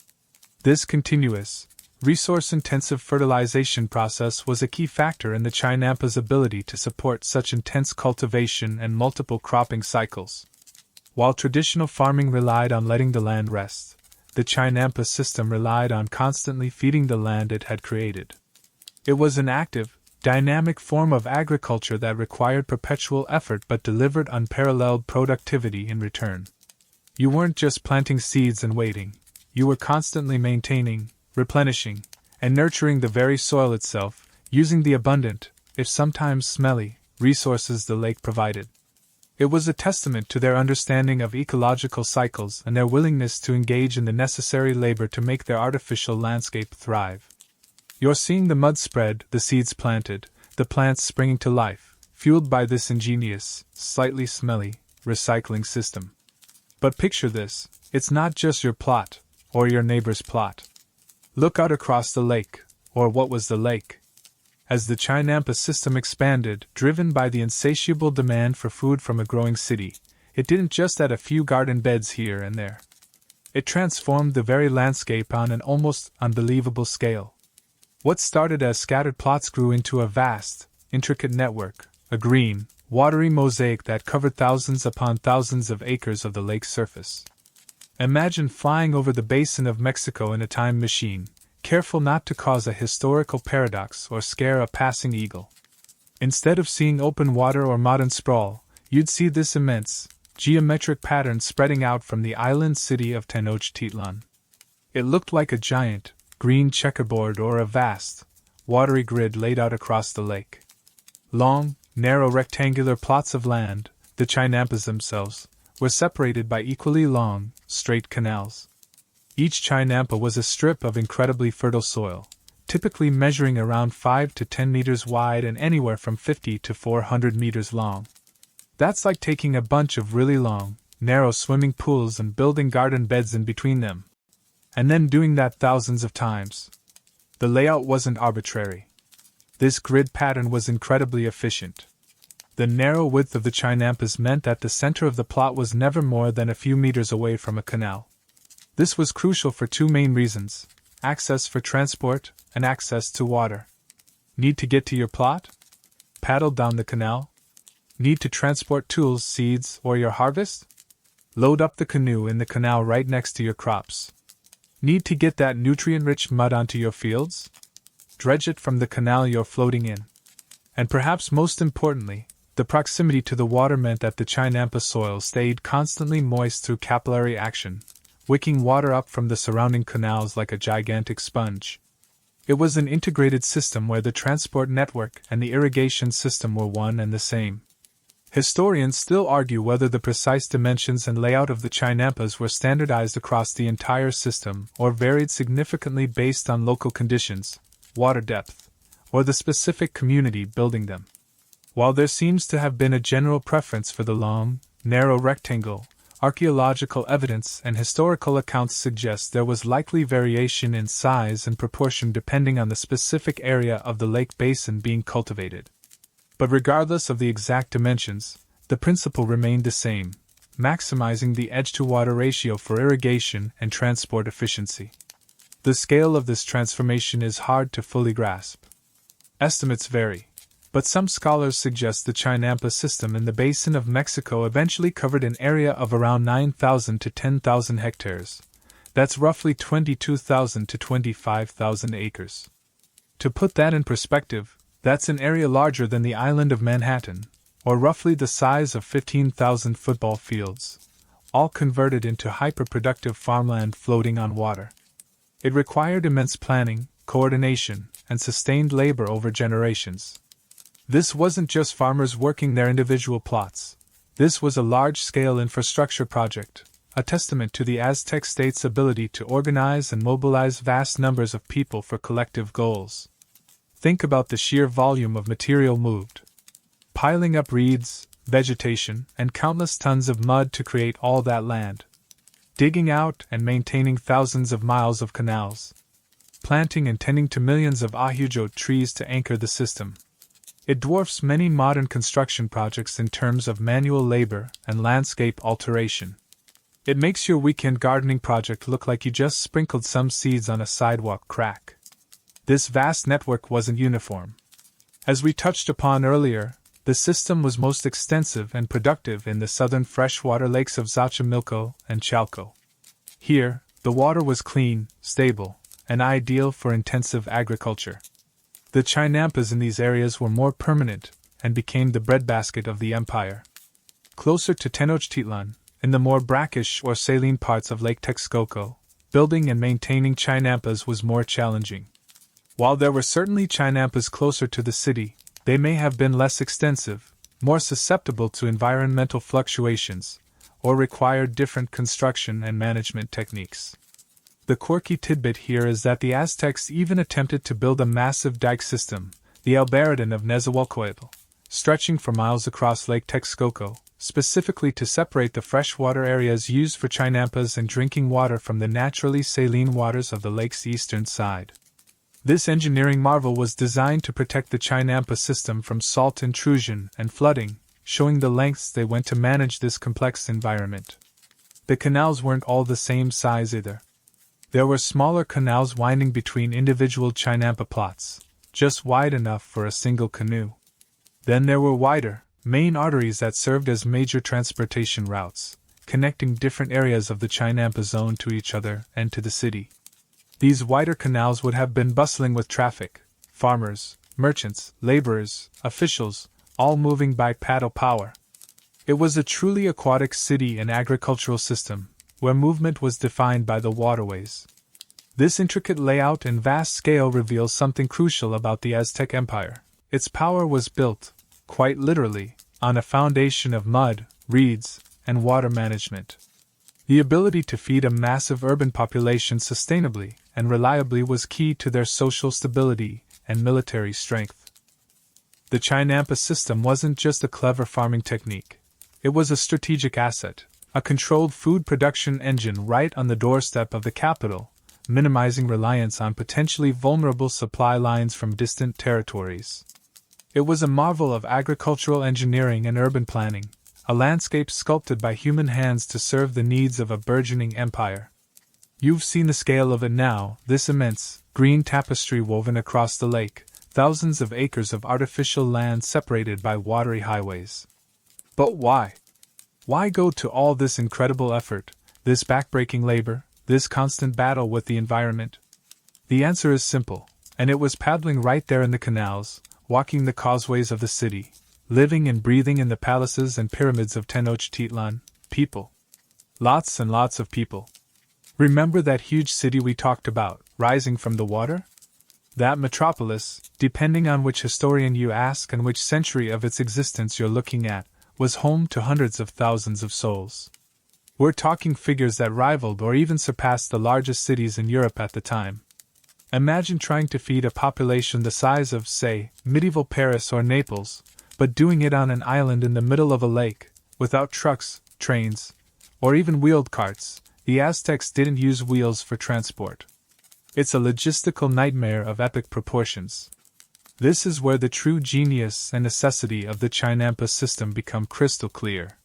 Speaker 1: This continuous, resource-intensive fertilization process was a key factor in the Chinampa's ability to support such intense cultivation and multiple cropping cycles. While traditional farming relied on letting the land rest, the Chinampa system relied on constantly feeding the land it had created. It was an active, dynamic form of agriculture that required perpetual effort but delivered unparalleled productivity in return. You weren't just planting seeds and waiting, you were constantly maintaining, replenishing, and nurturing the very soil itself, using the abundant, if sometimes smelly, resources the lake provided. It was a testament to their understanding of ecological cycles and their willingness to engage in the necessary labor to make their artificial landscape thrive. You're seeing the mud spread, the seeds planted, the plants springing to life, fueled by this ingenious, slightly smelly, recycling system. But picture this, it's not just your plot, or your neighbor's plot. Look out across the lake, or what was the lake. As the Chinampas system expanded, driven by the insatiable demand for food from a growing city, it didn't just add a few garden beds here and there. It transformed the very landscape on an almost unbelievable scale. What started as scattered plots grew into a vast, intricate network, a green, watery mosaic that covered thousands upon thousands of acres of the lake's surface. Imagine flying over the basin of Mexico in a time machine, careful not to cause a historical paradox or scare a passing eagle. Instead of seeing open water or modern sprawl, you'd see this immense, geometric pattern spreading out from the island city of Tenochtitlan. It looked like a giant, green checkerboard or a vast, watery grid laid out across the lake. Long, narrow rectangular plots of land, the Chinampas themselves, were separated by equally long, straight canals. Each Chinampa was a strip of incredibly fertile soil, typically measuring around 5 to 10 meters wide and anywhere from 50 to 400 meters long. That's like taking a bunch of really long, narrow swimming pools and building garden beds in between them. And then doing that thousands of times. The layout wasn't arbitrary. This grid pattern was incredibly efficient. The narrow width of the Chinampas meant that the center of the plot was never more than a few meters away from a canal. This was crucial for two main reasons: access for transport and access to water. Need to get to your plot? Paddle down the canal? Need to transport tools, seeds, or your harvest? Load up the canoe in the canal right next to your crops. Need to get that nutrient-rich mud onto your fields? Dredge it from the canal you're floating in. And perhaps most importantly, the proximity to the water meant that the Chinampa soil stayed constantly moist through capillary action, wicking water up from the surrounding canals like a gigantic sponge. It was an integrated system where the transport network and the irrigation system were one and the same. Historians still argue whether the precise dimensions and layout of the Chinampas were standardized across the entire system or varied significantly based on local conditions, water depth, or the specific community building them. While there seems to have been a general preference for the long, narrow rectangle, archaeological evidence and historical accounts suggest there was likely variation in size and proportion depending on the specific area of the lake basin being cultivated. But regardless of the exact dimensions, the principle remained the same: maximizing the edge-to-water ratio for irrigation and transport efficiency. The scale of this transformation is hard to fully grasp. Estimates vary, but some scholars suggest the Chinampa system in the basin of Mexico eventually covered an area of around 9,000 to 10,000 hectares. That's roughly 22,000 to 25,000 acres. To put that in perspective, that's an area larger than the island of Manhattan, or roughly the size of 15,000 football fields, all converted into hyper-productive farmland floating on water. It required immense planning, coordination, and sustained labor over generations. This wasn't just farmers working their individual plots. This was a large-scale infrastructure project, a testament to the Aztec state's ability to organize and mobilize vast numbers of people for collective goals. Think about the sheer volume of material moved. Piling up reeds, vegetation, and countless tons of mud to create all that land. Digging out and maintaining thousands of miles of canals. Planting and tending to millions of ahujo trees to anchor the system. It dwarfs many modern construction projects in terms of manual labor and landscape alteration. It makes your weekend gardening project look like you just sprinkled some seeds on a sidewalk crack. This vast network wasn't uniform. As we touched upon earlier, the system was most extensive and productive in the southern freshwater lakes of Xochimilco and Chalco. Here, the water was clean, stable, and ideal for intensive agriculture. The Chinampas in these areas were more permanent and became the breadbasket of the empire. Closer to Tenochtitlan, in the more brackish or saline parts of Lake Texcoco, building and maintaining Chinampas was more challenging. While there were certainly Chinampas closer to the city, they may have been less extensive, more susceptible to environmental fluctuations, or required different construction and management techniques. The quirky tidbit here is that the Aztecs even attempted to build a massive dike system, the Albarracín of Nezahualcóyotl, stretching for miles across Lake Texcoco, specifically to separate the freshwater areas used for Chinampas and drinking water from the naturally saline waters of the lake's eastern side. This engineering marvel was designed to protect the Chinampa system from salt intrusion and flooding, showing the lengths they went to manage this complex environment. The canals weren't all the same size either. There were smaller canals winding between individual Chinampa plots, just wide enough for a single canoe. Then there were wider, main arteries that served as major transportation routes, connecting different areas of the Chinampa zone to each other and to the city. These wider canals would have been bustling with traffic, farmers, merchants, laborers, officials, all moving by paddle power. It was a truly aquatic city and agricultural system, where movement was defined by the waterways. This intricate layout and vast scale reveals something crucial about the Aztec Empire. Its power was built, quite literally, on a foundation of mud, reeds, and water management. The ability to feed a massive urban population sustainably and reliably was key to their social stability and military strength. The Chinampa system wasn't just a clever farming technique. It was a strategic asset, a controlled food production engine right on the doorstep of the capital, minimizing reliance on potentially vulnerable supply lines from distant territories. It was a marvel of agricultural engineering and urban planning, a landscape sculpted by human hands to serve the needs of a burgeoning empire. You've seen the scale of it now, this immense, green tapestry woven across the lake, thousands of acres of artificial land separated by watery highways. But why? Why go to all this incredible effort, this backbreaking labor, this constant battle with the environment? The answer is simple, and it was paddling right there in the canals, walking the causeways of the city, living and breathing in the palaces and pyramids of Tenochtitlan, people. Lots and lots of people. Remember that huge city we talked about, rising from the water? That metropolis, depending on which historian you ask and which century of its existence you're looking at, was home to hundreds of thousands of souls. We're talking figures that rivaled or even surpassed the largest cities in Europe at the time. Imagine trying to feed a population the size of, say, medieval Paris or Naples, but doing it on an island in the middle of a lake, without trucks, trains, or even wheeled carts. The Aztecs didn't use wheels for transport. It's a logistical nightmare of epic proportions. This is where the true genius and necessity of the Chinampa system become crystal clear.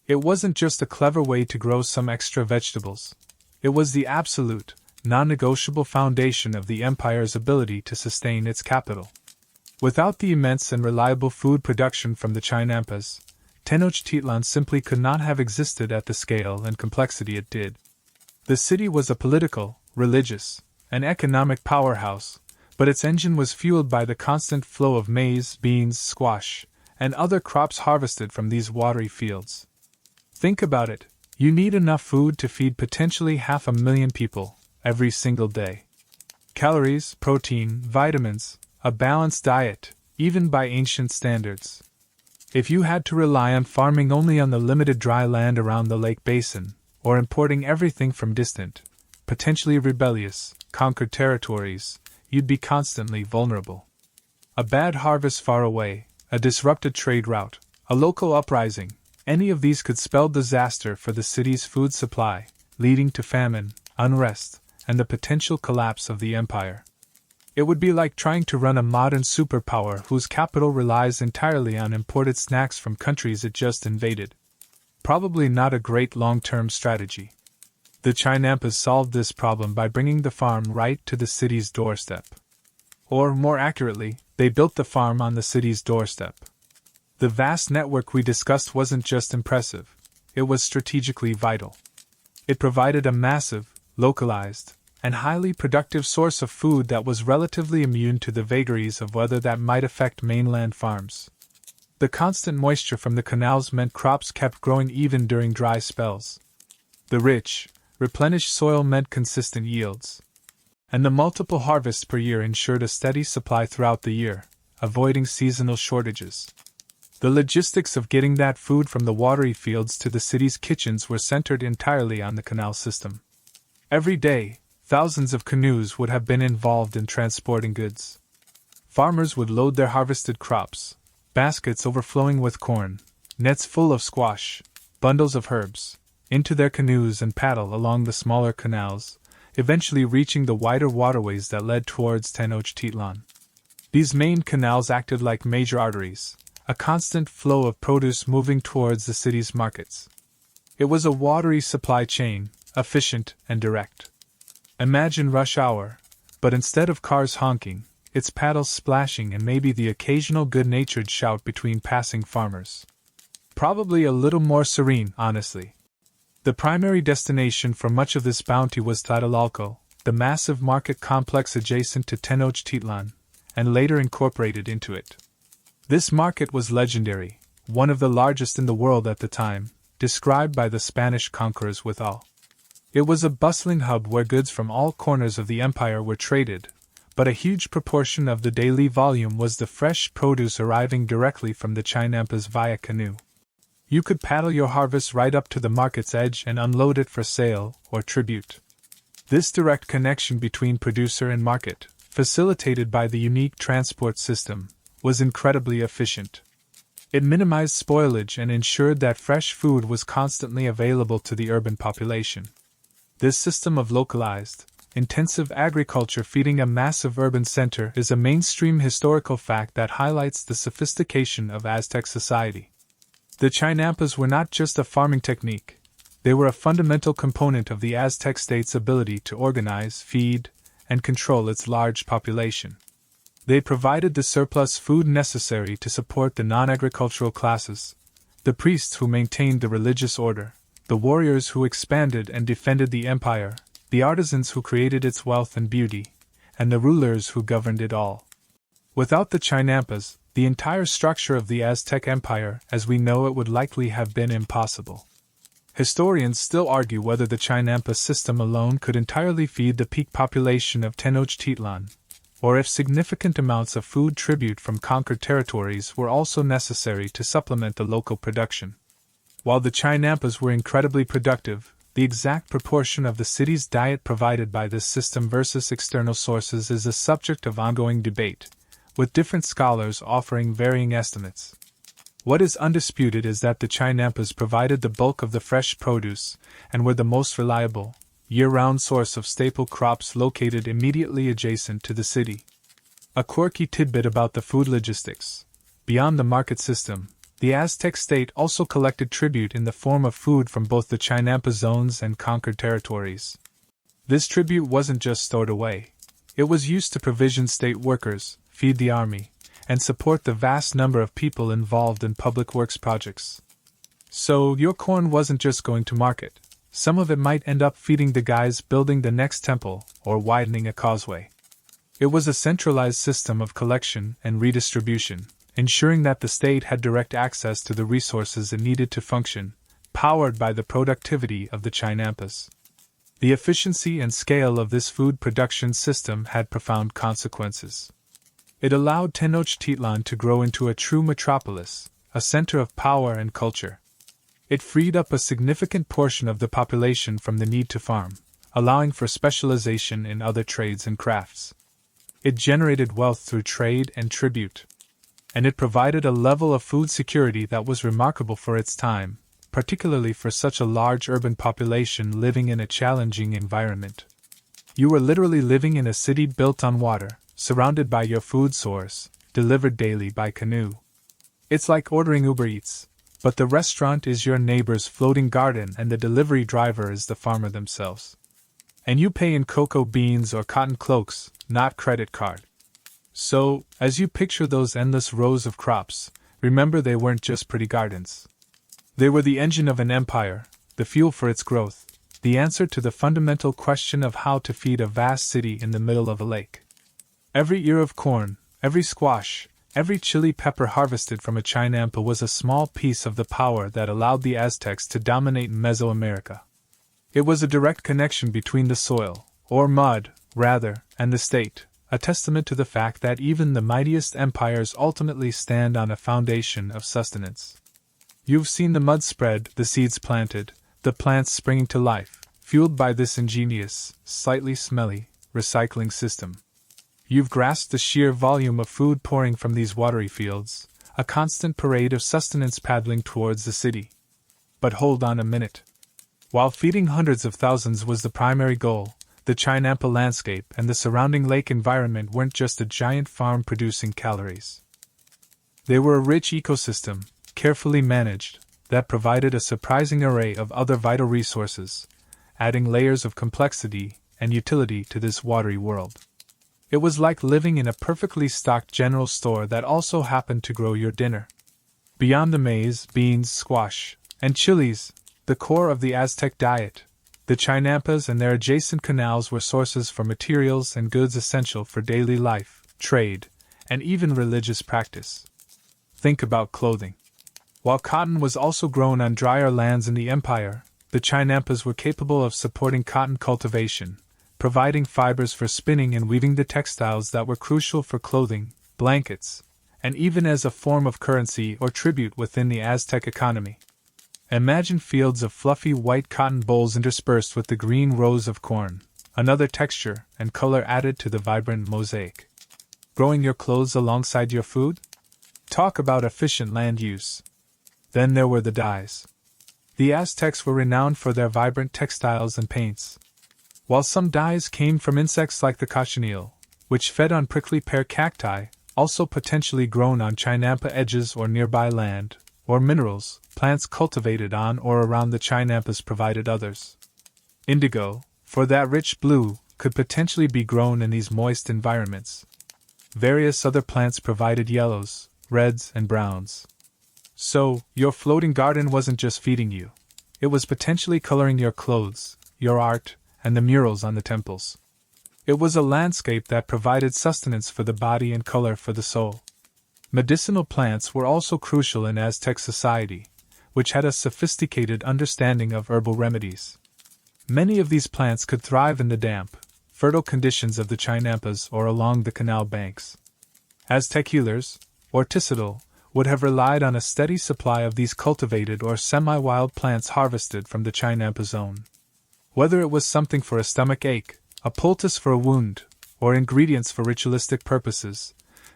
Speaker 1: It wasn't just a clever way to grow some extra vegetables. It was the absolute, non-negotiable foundation of the empire's ability to sustain its capital. Without the immense and reliable food production from the Chinampas, Tenochtitlan simply could not have existed at the scale and complexity it did. The city was a political, religious, and economic powerhouse, but its engine was fueled by the constant flow of maize, beans, squash, and other crops harvested from these watery fields. Think about it, you need enough food to feed potentially 500,000 people, every single day. Calories, protein, vitamins, a balanced diet, even by ancient standards. If you had to rely on farming only on the limited dry land around the lake basin, or importing everything from distant, potentially rebellious, conquered territories, you'd be constantly vulnerable. A bad harvest far away, a disrupted trade route, a local uprising, any of these could spell disaster for the city's food supply, leading to famine, unrest, and the potential collapse of the empire. It would be like trying to run a modern superpower whose capital relies entirely on imported snacks from countries it just invaded. Probably not a great long-term strategy. The Chinampas solved this problem by bringing the farm right to the city's doorstep. Or, more accurately, they built the farm on the city's doorstep. The vast network we discussed wasn't just impressive, it was strategically vital. It provided a massive, localized, and highly productive source of food that was relatively immune to the vagaries of weather that might affect mainland farms. The constant moisture from the canals meant crops kept growing even during dry spells. The rich, replenished soil meant consistent yields. And the multiple harvests per year ensured a steady supply throughout the year, avoiding seasonal shortages. The logistics of getting that food from the watery fields to the city's kitchens were centered entirely on the canal system. Every day, thousands of canoes would have been involved in transporting goods. Farmers would load their harvested crops, baskets overflowing with corn, nets full of squash, bundles of herbs, into their canoes and paddle along the smaller canals, eventually reaching the wider waterways that led towards Tenochtitlan. These main canals acted like major arteries, a constant flow of produce moving towards the city's markets. It was a watery supply chain, efficient and direct. Imagine rush hour, but instead of cars honking, its paddles splashing and maybe the occasional good-natured shout between passing farmers. Probably a little more serene, honestly. The primary destination for much of this bounty was Tlatelolco, the massive market complex adjacent to Tenochtitlan, and later incorporated into it. This market was legendary, one of the largest in the world at the time, described by the Spanish conquerors with awe. It was a bustling hub where goods from all corners of the empire were traded, but a huge proportion of the daily volume was the fresh produce arriving directly from the Chinampas via canoe. You could paddle your harvest right up to the market's edge and unload it for sale or tribute. This direct connection between producer and market, facilitated by the unique transport system, was incredibly efficient. It minimized spoilage and ensured that fresh food was constantly available to the urban population. This system of localized, intensive agriculture feeding a massive urban center is a mainstream historical fact that highlights the sophistication of Aztec society. The Chinampas were not just a farming technique, they were a fundamental component of the Aztec state's ability to organize, feed, and control its large population. They provided the surplus food necessary to support the non-agricultural classes, the priests who maintained the religious order, the warriors who expanded and defended the empire, the artisans who created its wealth and beauty, and the rulers who governed it all. Without the Chinampas, the entire structure of the Aztec Empire as we know it would likely have been impossible. Historians still argue whether the Chinampa system alone could entirely feed the peak population of Tenochtitlan, or if significant amounts of food tribute from conquered territories were also necessary to supplement the local production. While the Chinampas were incredibly productive, the exact proportion of the city's diet provided by this system versus external sources is a subject of ongoing debate, with different scholars offering varying estimates. What is undisputed is that the Chinampas provided the bulk of the fresh produce and were the most reliable, year-round source of staple crops located immediately adjacent to the city. A quirky tidbit about the food logistics: beyond the market system, the Aztec state also collected tribute in the form of food from both the Chinampa zones and conquered territories. This tribute wasn't just stored away. It was used to provision state workers, feed the army, and support the vast number of people involved in public works projects. So, your corn wasn't just going to market. Some of it might end up feeding the guys building the next temple or widening a causeway. It was a centralized system of collection and redistribution, ensuring that the state had direct access to the resources it needed to function, powered by the productivity of the Chinampas. The efficiency and scale of this food production system had profound consequences. It allowed Tenochtitlan to grow into a true metropolis, a center of power and culture. It freed up a significant portion of the population from the need to farm, allowing for specialization in other trades and crafts. It generated wealth through trade and tribute. And it provided a level of food security that was remarkable for its time, particularly for such a large urban population living in a challenging environment. You were literally living in a city built on water, surrounded by your food source, delivered daily by canoe. It's like ordering Uber Eats, but the restaurant is your neighbor's floating garden and the delivery driver is the farmer themselves. And you pay in cocoa beans or cotton cloaks, not credit card. So, as you picture those endless rows of crops, remember they weren't just pretty gardens. They were the engine of an empire, the fuel for its growth, the answer to the fundamental question of how to feed a vast city in the middle of a lake. Every ear of corn, every squash, every chili pepper harvested from a Chinampa was a small piece of the power that allowed the Aztecs to dominate Mesoamerica. It was a direct connection between the soil, or mud, rather, and the state, a testament to the fact that even the mightiest empires ultimately stand on a foundation of sustenance. You've seen the mud spread, the seeds planted, the plants springing to life, fueled by this ingenious, slightly smelly, recycling system. You've grasped the sheer volume of food pouring from these watery fields, a constant parade of sustenance paddling towards the city. But hold on a minute. While feeding hundreds of thousands was the primary goal, the Chinampa landscape and the surrounding lake environment weren't just a giant farm producing calories. They were a rich ecosystem, carefully managed, that provided a surprising array of other vital resources, adding layers of complexity and utility to this watery world. It was like living in a perfectly stocked general store that also happened to grow your dinner. Beyond the maize, beans, squash, and chilies, the core of the Aztec diet, the Chinampas and their adjacent canals were sources for materials and goods essential for daily life, trade, and even religious practice. Think about clothing. While cotton was also grown on drier lands in the empire, the Chinampas were capable of supporting cotton cultivation, providing fibers for spinning and weaving the textiles that were crucial for clothing, blankets, and even as a form of currency or tribute within the Aztec economy. Imagine fields of fluffy white cotton bolls interspersed with the green rows of corn, another texture and color added to the vibrant mosaic. Growing your clothes alongside your food? Talk about efficient land use. Then there were the dyes. The Aztecs were renowned for their vibrant textiles and paints. While some dyes came from insects like the cochineal, which fed on prickly pear cacti, also potentially grown on Chinampa edges or nearby land, or minerals, plants cultivated on or around the Chinampas provided others. Indigo, for that rich blue, could potentially be grown in these moist environments. Various other plants provided yellows, reds, and browns. So, your floating garden wasn't just feeding you. It was potentially coloring your clothes, your art, and the murals on the temples. It was a landscape that provided sustenance for the body and color for the soul. Medicinal plants were also crucial in Aztec society, which had a sophisticated understanding of herbal remedies. Many of these plants could thrive in the damp, fertile conditions of the Chinampas or along the canal banks. Aztec healers, or Ticidal, would have relied on a steady supply of these cultivated or semi-wild plants harvested from the Chinampa zone. Whether it was something for a stomach ache, a poultice for a wound, or ingredients for ritualistic purposes,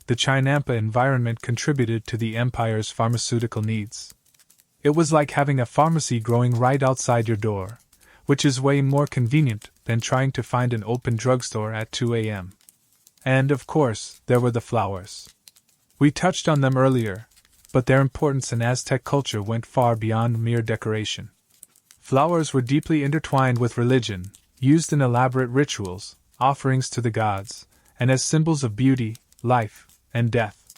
Speaker 1: the Chinampa environment contributed to the empire's pharmaceutical needs. It was like having a pharmacy growing right outside your door, which is way more convenient than trying to find an open drugstore at 2 a.m. And, of course, there were the flowers. We touched on them earlier, but their importance in Aztec culture went far beyond mere decoration. Flowers were deeply intertwined with religion, used in elaborate rituals, offerings to the gods, and as symbols of beauty, life, and death.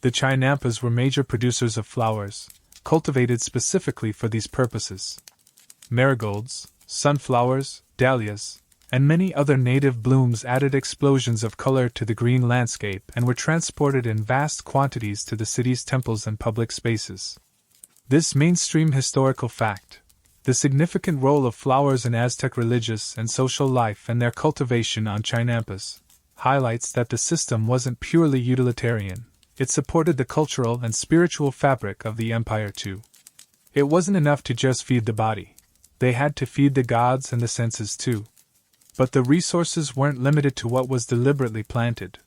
Speaker 1: The Chinampas were major producers of flowers, cultivated specifically for these purposes. Marigolds, sunflowers, dahlias, and many other native blooms added explosions of color to the green landscape and were transported in vast quantities to the city's temples and public spaces. This mainstream historical fact, the significant role of flowers in Aztec religious and social life and their cultivation on Chinampas, highlights that the system wasn't purely utilitarian, it supported the cultural and spiritual fabric of the empire too. It wasn't enough to just feed the body, they had to feed the gods and the senses too. But the resources weren't limited to what was deliberately planted.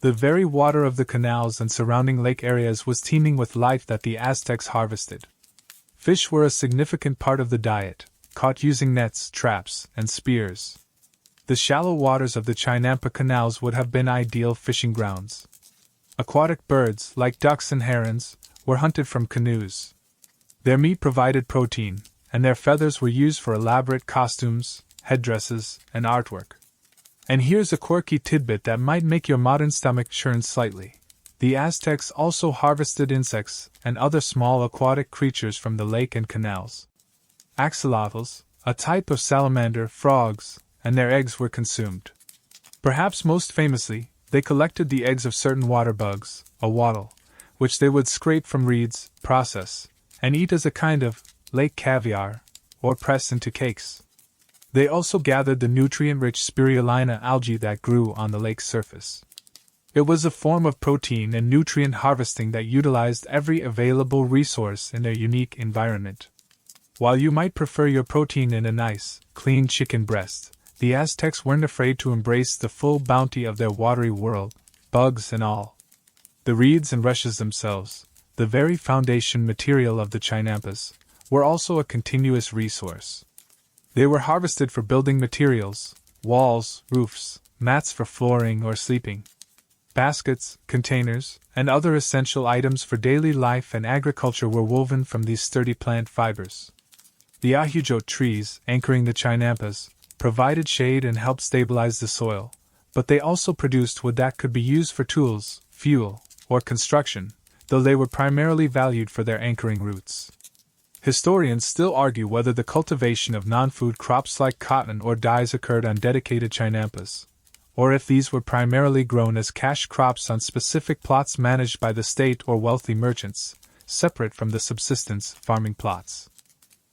Speaker 1: The very water of the canals and surrounding lake areas was teeming with life that the Aztecs harvested. Fish were a significant part of the diet, caught using nets, traps, and spears. The shallow waters of the Chinampa canals would have been ideal fishing grounds. Aquatic birds, like ducks and herons, were hunted from canoes. Their meat provided protein, and their feathers were used for elaborate costumes, headdresses, and artwork. And here's a quirky tidbit that might make your modern stomach churn slightly. The Aztecs also harvested insects and other small aquatic creatures from the lake and canals. Axolotls, a type of salamander, frogs, and their eggs were consumed. Perhaps most famously, they collected the eggs of certain water bugs, a wattle, which they would scrape from reeds, process, and eat as a kind of lake caviar, or press into cakes. They also gathered the nutrient-rich spirulina algae that grew on the lake's surface. It was a form of protein and nutrient harvesting that utilized every available resource in their unique environment. While you might prefer your protein in a nice, clean chicken breast, the Aztecs weren't afraid to embrace the full bounty of their watery world, bugs and all. The reeds and rushes themselves, the very foundation material of the Chinampas, were also a continuous resource. They were harvested for building materials, walls, roofs, mats for flooring or sleeping. Baskets, containers, and other essential items for daily life and agriculture were woven from these sturdy plant fibers. The ahujo trees, anchoring the Chinampas, provided shade and helped stabilize the soil, but they also produced wood that could be used for tools, fuel, or construction, though they were primarily valued for their anchoring roots. Historians still argue whether the cultivation of non-food crops like cotton or dyes occurred on dedicated Chinampas, or if these were primarily grown as cash crops on specific plots managed by the state or wealthy merchants, separate from the subsistence farming plots.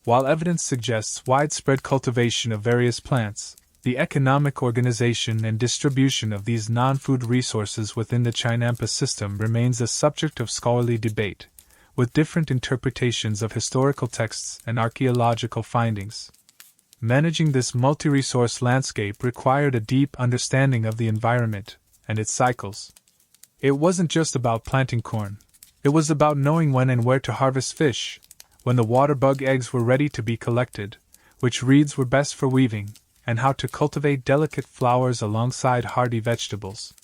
Speaker 1: While evidence suggests widespread cultivation of various plants, the economic organization and distribution of these non-food resources within the Chinampa system remains a subject of scholarly debate, with different interpretations of historical texts and archaeological findings. Managing this multi-resource landscape required a deep understanding of the environment and its cycles. It wasn't just about planting corn, it was about knowing when and where to harvest fish, when the water bug eggs were ready to be collected, which reeds were best for weaving, and how to cultivate delicate flowers alongside hardy vegetables.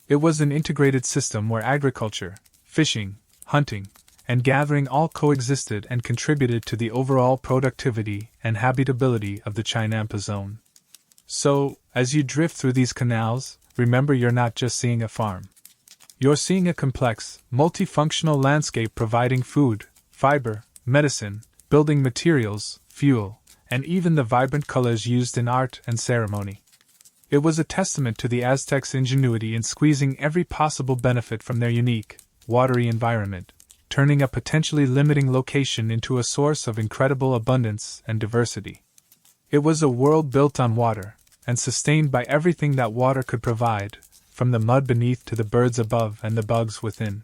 Speaker 1: It was an integrated system where agriculture, fishing, hunting, and gathering all coexisted and contributed to the overall productivity and habitability of the Chinampa zone. So, as you drift through these canals, remember you're not just seeing a farm. You're seeing a complex, multifunctional landscape providing food, fiber, medicine, building materials, fuel, and even the vibrant colors used in art and ceremony. It was a testament to the Aztecs' ingenuity in squeezing every possible benefit from their unique, watery environment, turning a potentially limiting location into a source of incredible abundance and diversity. It was a world built on water, and sustained by everything that water could provide, from the mud beneath to the birds above and the bugs within.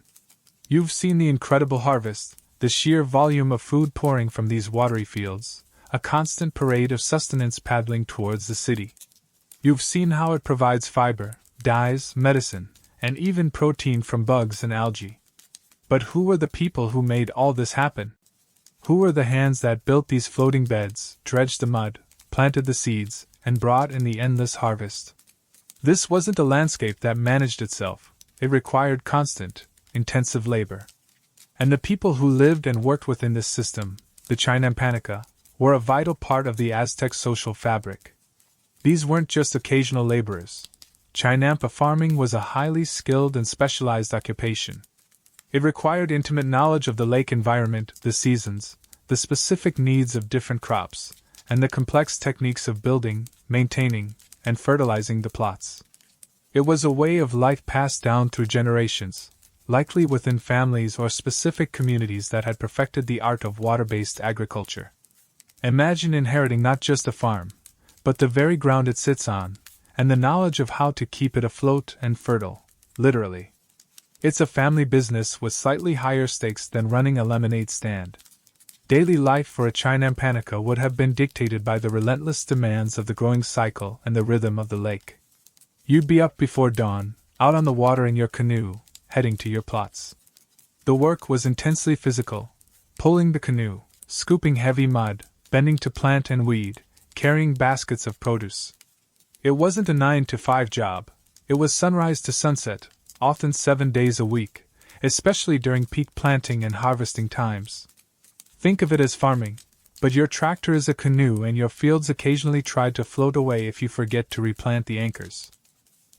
Speaker 1: You've seen the incredible harvest, the sheer volume of food pouring from these watery fields, a constant parade of sustenance paddling towards the city. You've seen how it provides fiber, dyes, medicine, and even protein from bugs and algae. But who were the people who made all this happen? Who were the hands that built these floating beds, dredged the mud, planted the seeds, and brought in the endless harvest? This wasn't a landscape that managed itself, it required constant, intensive labor. And the people who lived and worked within this system, the Chinampanica, were a vital part of the Aztec social fabric. These weren't just occasional laborers. Chinampa farming was a highly skilled and specialized occupation. It required intimate knowledge of the lake environment, the seasons, the specific needs of different crops, and the complex techniques of building, maintaining, and fertilizing the plots. It was a way of life passed down through generations, likely within families or specific communities that had perfected the art of water-based agriculture. Imagine inheriting not just a farm, but the very ground it sits on, and the knowledge of how to keep it afloat and fertile, literally. It's a family business with slightly higher stakes than running a lemonade stand. Daily life for a Chinampanica would have been dictated by the relentless demands of the growing cycle and the rhythm of the lake. You'd be up before dawn, out on the water in your canoe, heading to your plots. The work was intensely physical, pulling the canoe, scooping heavy mud, bending to plant and weed, carrying baskets of produce. It wasn't a 9-to-5 job, it was sunrise to sunset, often 7 days a week, especially during peak planting and harvesting times. Think of it as farming, but your tractor is a canoe and your fields occasionally try to float away if you forget to replant the anchors.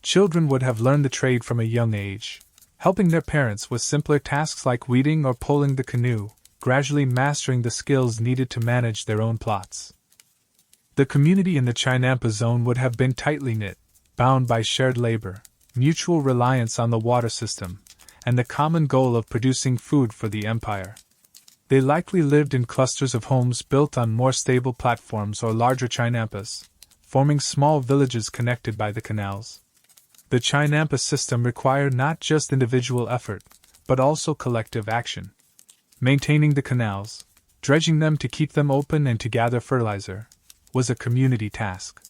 Speaker 1: Children would have learned the trade from a young age, helping their parents with simpler tasks like weeding or pulling the canoe, gradually mastering the skills needed to manage their own plots. The community in the Chinampa zone would have been tightly knit, bound by shared labor, mutual reliance on the water system, and the common goal of producing food for the empire. They likely lived in clusters of homes built on more stable platforms or larger Chinampas, forming small villages connected by the canals. The Chinampas system required not just individual effort, but also collective action. Maintaining the canals, dredging them to keep them open and to gather fertilizer, was a community task.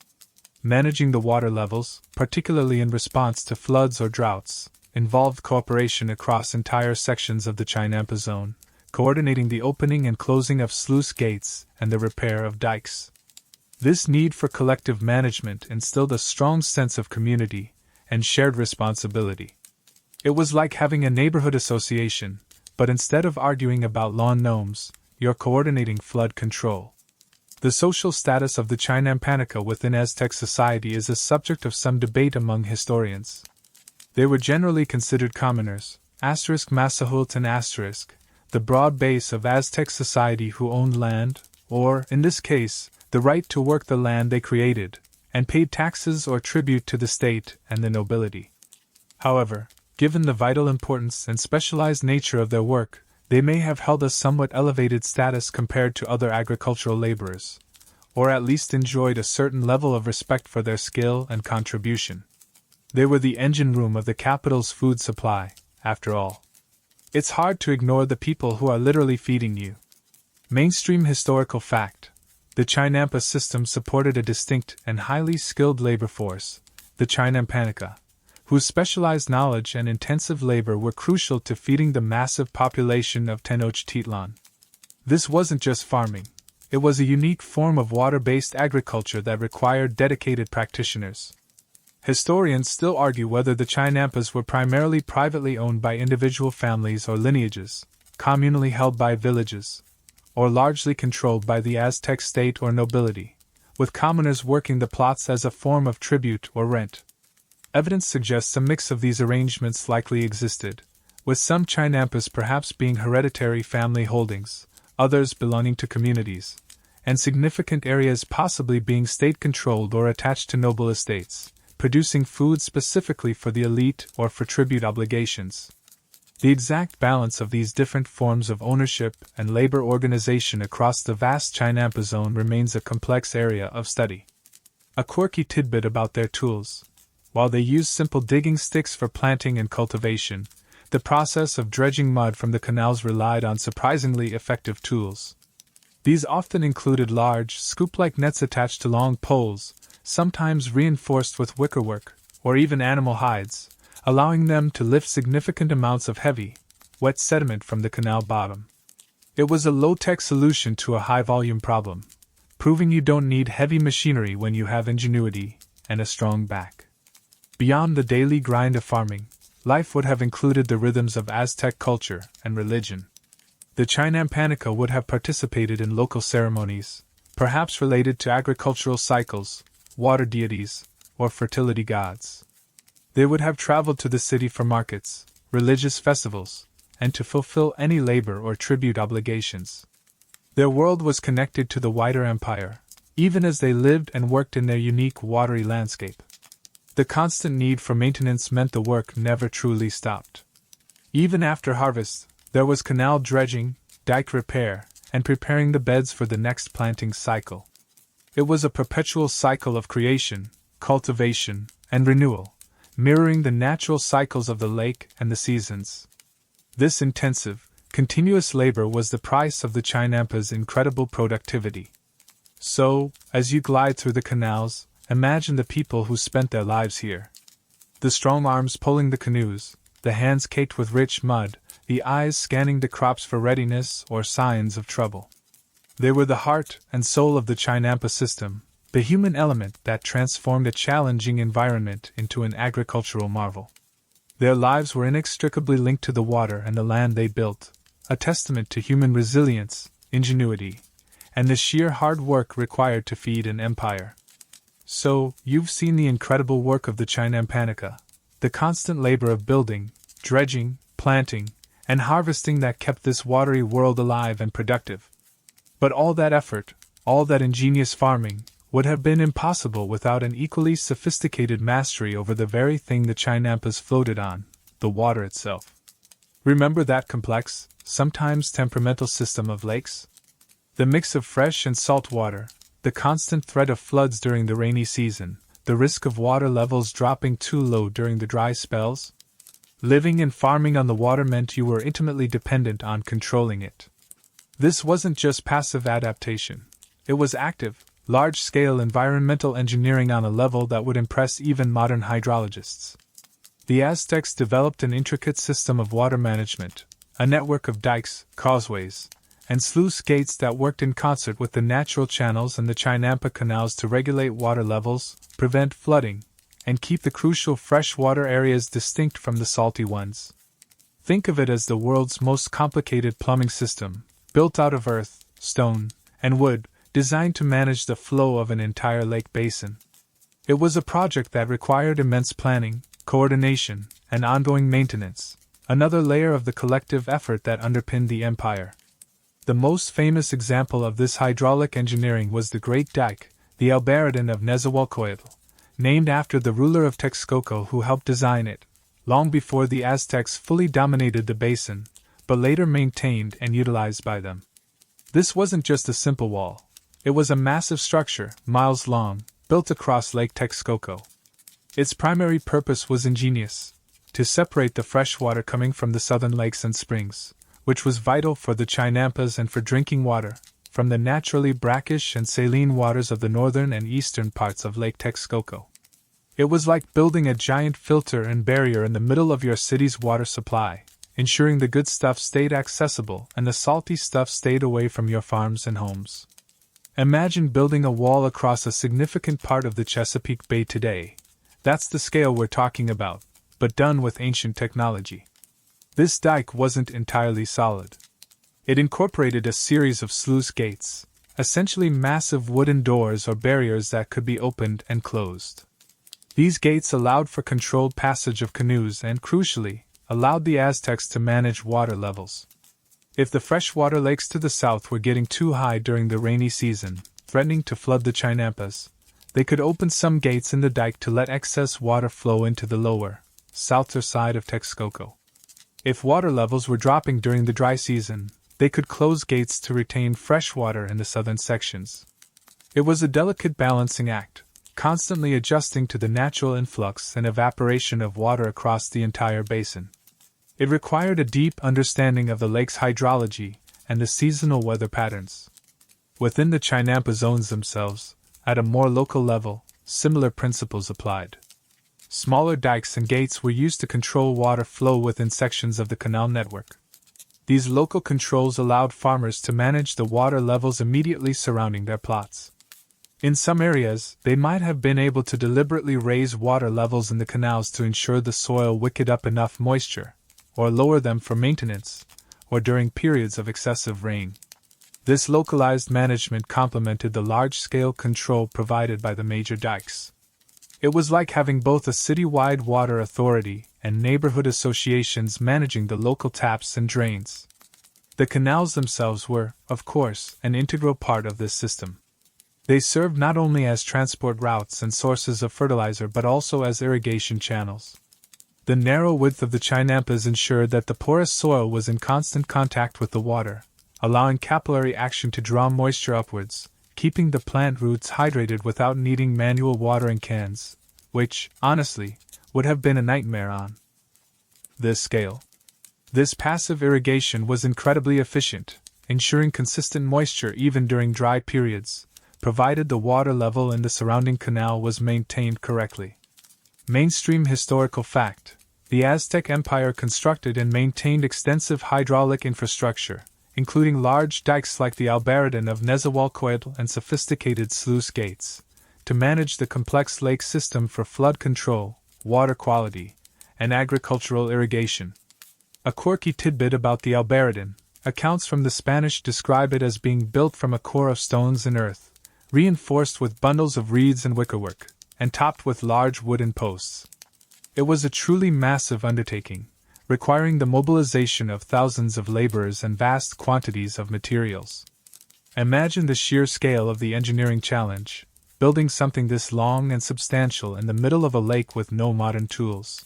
Speaker 1: Managing the water levels, particularly in response to floods or droughts, involved cooperation across entire sections of the Chinampa zone, coordinating the opening and closing of sluice gates and the repair of dikes. This need for collective management instilled a strong sense of community and shared responsibility. It was like having a neighborhood association, but instead of arguing about lawn gnomes, you're coordinating flood control. The social status of the Chinampanica within Aztec society is a subject of some debate among historians. They were generally considered commoners, *Masahult and *, the broad base of Aztec society who owned land, or, in this case, the right to work the land they created, and paid taxes or tribute to the state and the nobility. However, given the vital importance and specialized nature of their work, they may have held a somewhat elevated status compared to other agricultural laborers, or at least enjoyed a certain level of respect for their skill and contribution. They were the engine room of the capital's food supply, after all. It's hard to ignore the people who are literally feeding you. Mainstream historical fact: the Chinampa system supported a distinct and highly skilled labor force, the Chinampanica, whose specialized knowledge and intensive labor were crucial to feeding the massive population of Tenochtitlan. This wasn't just farming, it was a unique form of water-based agriculture that required dedicated practitioners. Historians still argue whether the Chinampas were primarily privately owned by individual families or lineages, communally held by villages, or largely controlled by the Aztec state or nobility, with commoners working the plots as a form of tribute or rent. Evidence suggests a mix of these arrangements likely existed, with some Chinampas perhaps being hereditary family holdings, others belonging to communities, and significant areas possibly being state-controlled or attached to noble estates, producing food specifically for the elite or for tribute obligations. The exact balance of these different forms of ownership and labor organization across the vast Chinampa zone remains a complex area of study. A quirky tidbit about their tools: while they used simple digging sticks for planting and cultivation, the process of dredging mud from the canals relied on surprisingly effective tools. These often included large, scoop-like nets attached to long poles, sometimes reinforced with wickerwork, or even animal hides, allowing them to lift significant amounts of heavy, wet sediment from the canal bottom. It was a low-tech solution to a high-volume problem, proving you don't need heavy machinery when you have ingenuity and a strong back. Beyond the daily grind of farming, life would have included the rhythms of Aztec culture and religion. The Chinampanica would have participated in local ceremonies, perhaps related to agricultural cycles, water deities, or fertility gods. They would have traveled to the city for markets, religious festivals, and to fulfill any labor or tribute obligations. Their world was connected to the wider empire, even as they lived and worked in their unique watery landscape. The constant need for maintenance meant the work never truly stopped. Even after harvest, there was canal dredging, dike repair, and preparing the beds for the next planting cycle. It was a perpetual cycle of creation, cultivation, and renewal, mirroring the natural cycles of the lake and the seasons. This intensive, continuous labor was the price of the Chinampa's incredible productivity. So, as you glide through the canals, imagine the people who spent their lives here. The strong arms pulling the canoes, the hands caked with rich mud, the eyes scanning the crops for readiness or signs of trouble. They were the heart and soul of the Chinampa system, the human element that transformed a challenging environment into an agricultural marvel. Their lives were inextricably linked to the water and the land they built, a testament to human resilience, ingenuity, and the sheer hard work required to feed an empire. So, you've seen the incredible work of the Chinampanica, the constant labor of building, dredging, planting, and harvesting that kept this watery world alive and productive. But all that effort, all that ingenious farming, would have been impossible without an equally sophisticated mastery over the very thing the Chinampas floated on, the water itself. Remember that complex, sometimes temperamental system of lakes? The mix of fresh and salt water, the constant threat of floods during the rainy season, the risk of water levels dropping too low during the dry spells. Living and farming on the water meant you were intimately dependent on controlling it. This wasn't just passive adaptation. It was active, large-scale environmental engineering on a level that would impress even modern hydrologists. The Aztecs developed an intricate system of water management, a network of dikes, causeways, and sluice gates that worked in concert with the natural channels and the Chinampa canals to regulate water levels, prevent flooding, and keep the crucial freshwater areas distinct from the salty ones. Think of it as the world's most complicated plumbing system, built out of earth, stone, and wood, designed to manage the flow of an entire lake basin. It was a project that required immense planning, coordination, and ongoing maintenance, another layer of the collective effort that underpinned the empire. The most famous example of this hydraulic engineering was the Great Dike, the Narrated of Nezahualcóyotl, named after the ruler of Texcoco who helped design it, long before the Aztecs fully dominated the basin, but later maintained and utilized by them. This wasn't just a simple wall. It was a massive structure, miles long, built across Lake Texcoco. Its primary purpose was ingenious: to separate the fresh water coming from the southern lakes and springs, which was vital for the Chinampas and for drinking water, from the naturally brackish and saline waters of the northern and eastern parts of Lake Texcoco. It was like building a giant filter and barrier in the middle of your city's water supply, ensuring the good stuff stayed accessible and the salty stuff stayed away from your farms and homes. Imagine building a wall across a significant part of the Chesapeake Bay today. That's the scale we're talking about, but done with ancient technology. This dike wasn't entirely solid. It incorporated a series of sluice gates, essentially massive wooden doors or barriers that could be opened and closed. These gates allowed for controlled passage of canoes and, crucially, allowed the Aztecs to manage water levels. If the freshwater lakes to the south were getting too high during the rainy season, threatening to flood the Chinampas, they could open some gates in the dike to let excess water flow into the lower, souther side of Texcoco. If water levels were dropping during the dry season, they could close gates to retain fresh water in the southern sections. It was a delicate balancing act, constantly adjusting to the natural influx and evaporation of water across the entire basin. It required a deep understanding of the lake's hydrology and the seasonal weather patterns. Within the Chinampa zones themselves, at a more local level, similar principles applied. Smaller dikes and gates were used to control water flow within sections of the canal network. These local controls allowed farmers to manage the water levels immediately surrounding their plots. In some areas, they might have been able to deliberately raise water levels in the canals to ensure the soil wicked up enough moisture, or lower them for maintenance, or during periods of excessive rain. This localized management complemented the large-scale control provided by the major dikes. It was like having both a city-wide water authority and neighborhood associations managing the local taps and drains. The canals themselves were, of course, an integral part of this system. They served not only as transport routes and sources of fertilizer but also as irrigation channels. The narrow width of the Chinampas ensured that the porous soil was in constant contact with the water, allowing capillary action to draw moisture upwards, keeping the plant roots hydrated without needing manual watering cans, which, honestly, would have been a nightmare on this scale. This passive irrigation was incredibly efficient, ensuring consistent moisture even during dry periods, provided the water level in the surrounding canal was maintained correctly. Mainstream historical fact: the Aztec Empire constructed and maintained extensive hydraulic infrastructure, including large dikes like the Narrated of Nezahualcóyotl and sophisticated sluice gates, to manage the complex lake system for flood control, water quality, and agricultural irrigation. A quirky tidbit about the Narrated: accounts from the Spanish describe it as being built from a core of stones and earth, reinforced with bundles of reeds and wickerwork, and topped with large wooden posts. It was a truly massive undertaking, requiring the mobilization of thousands of laborers and vast quantities of materials. Imagine the sheer scale of the engineering challenge, building something this long and substantial in the middle of a lake with no modern tools.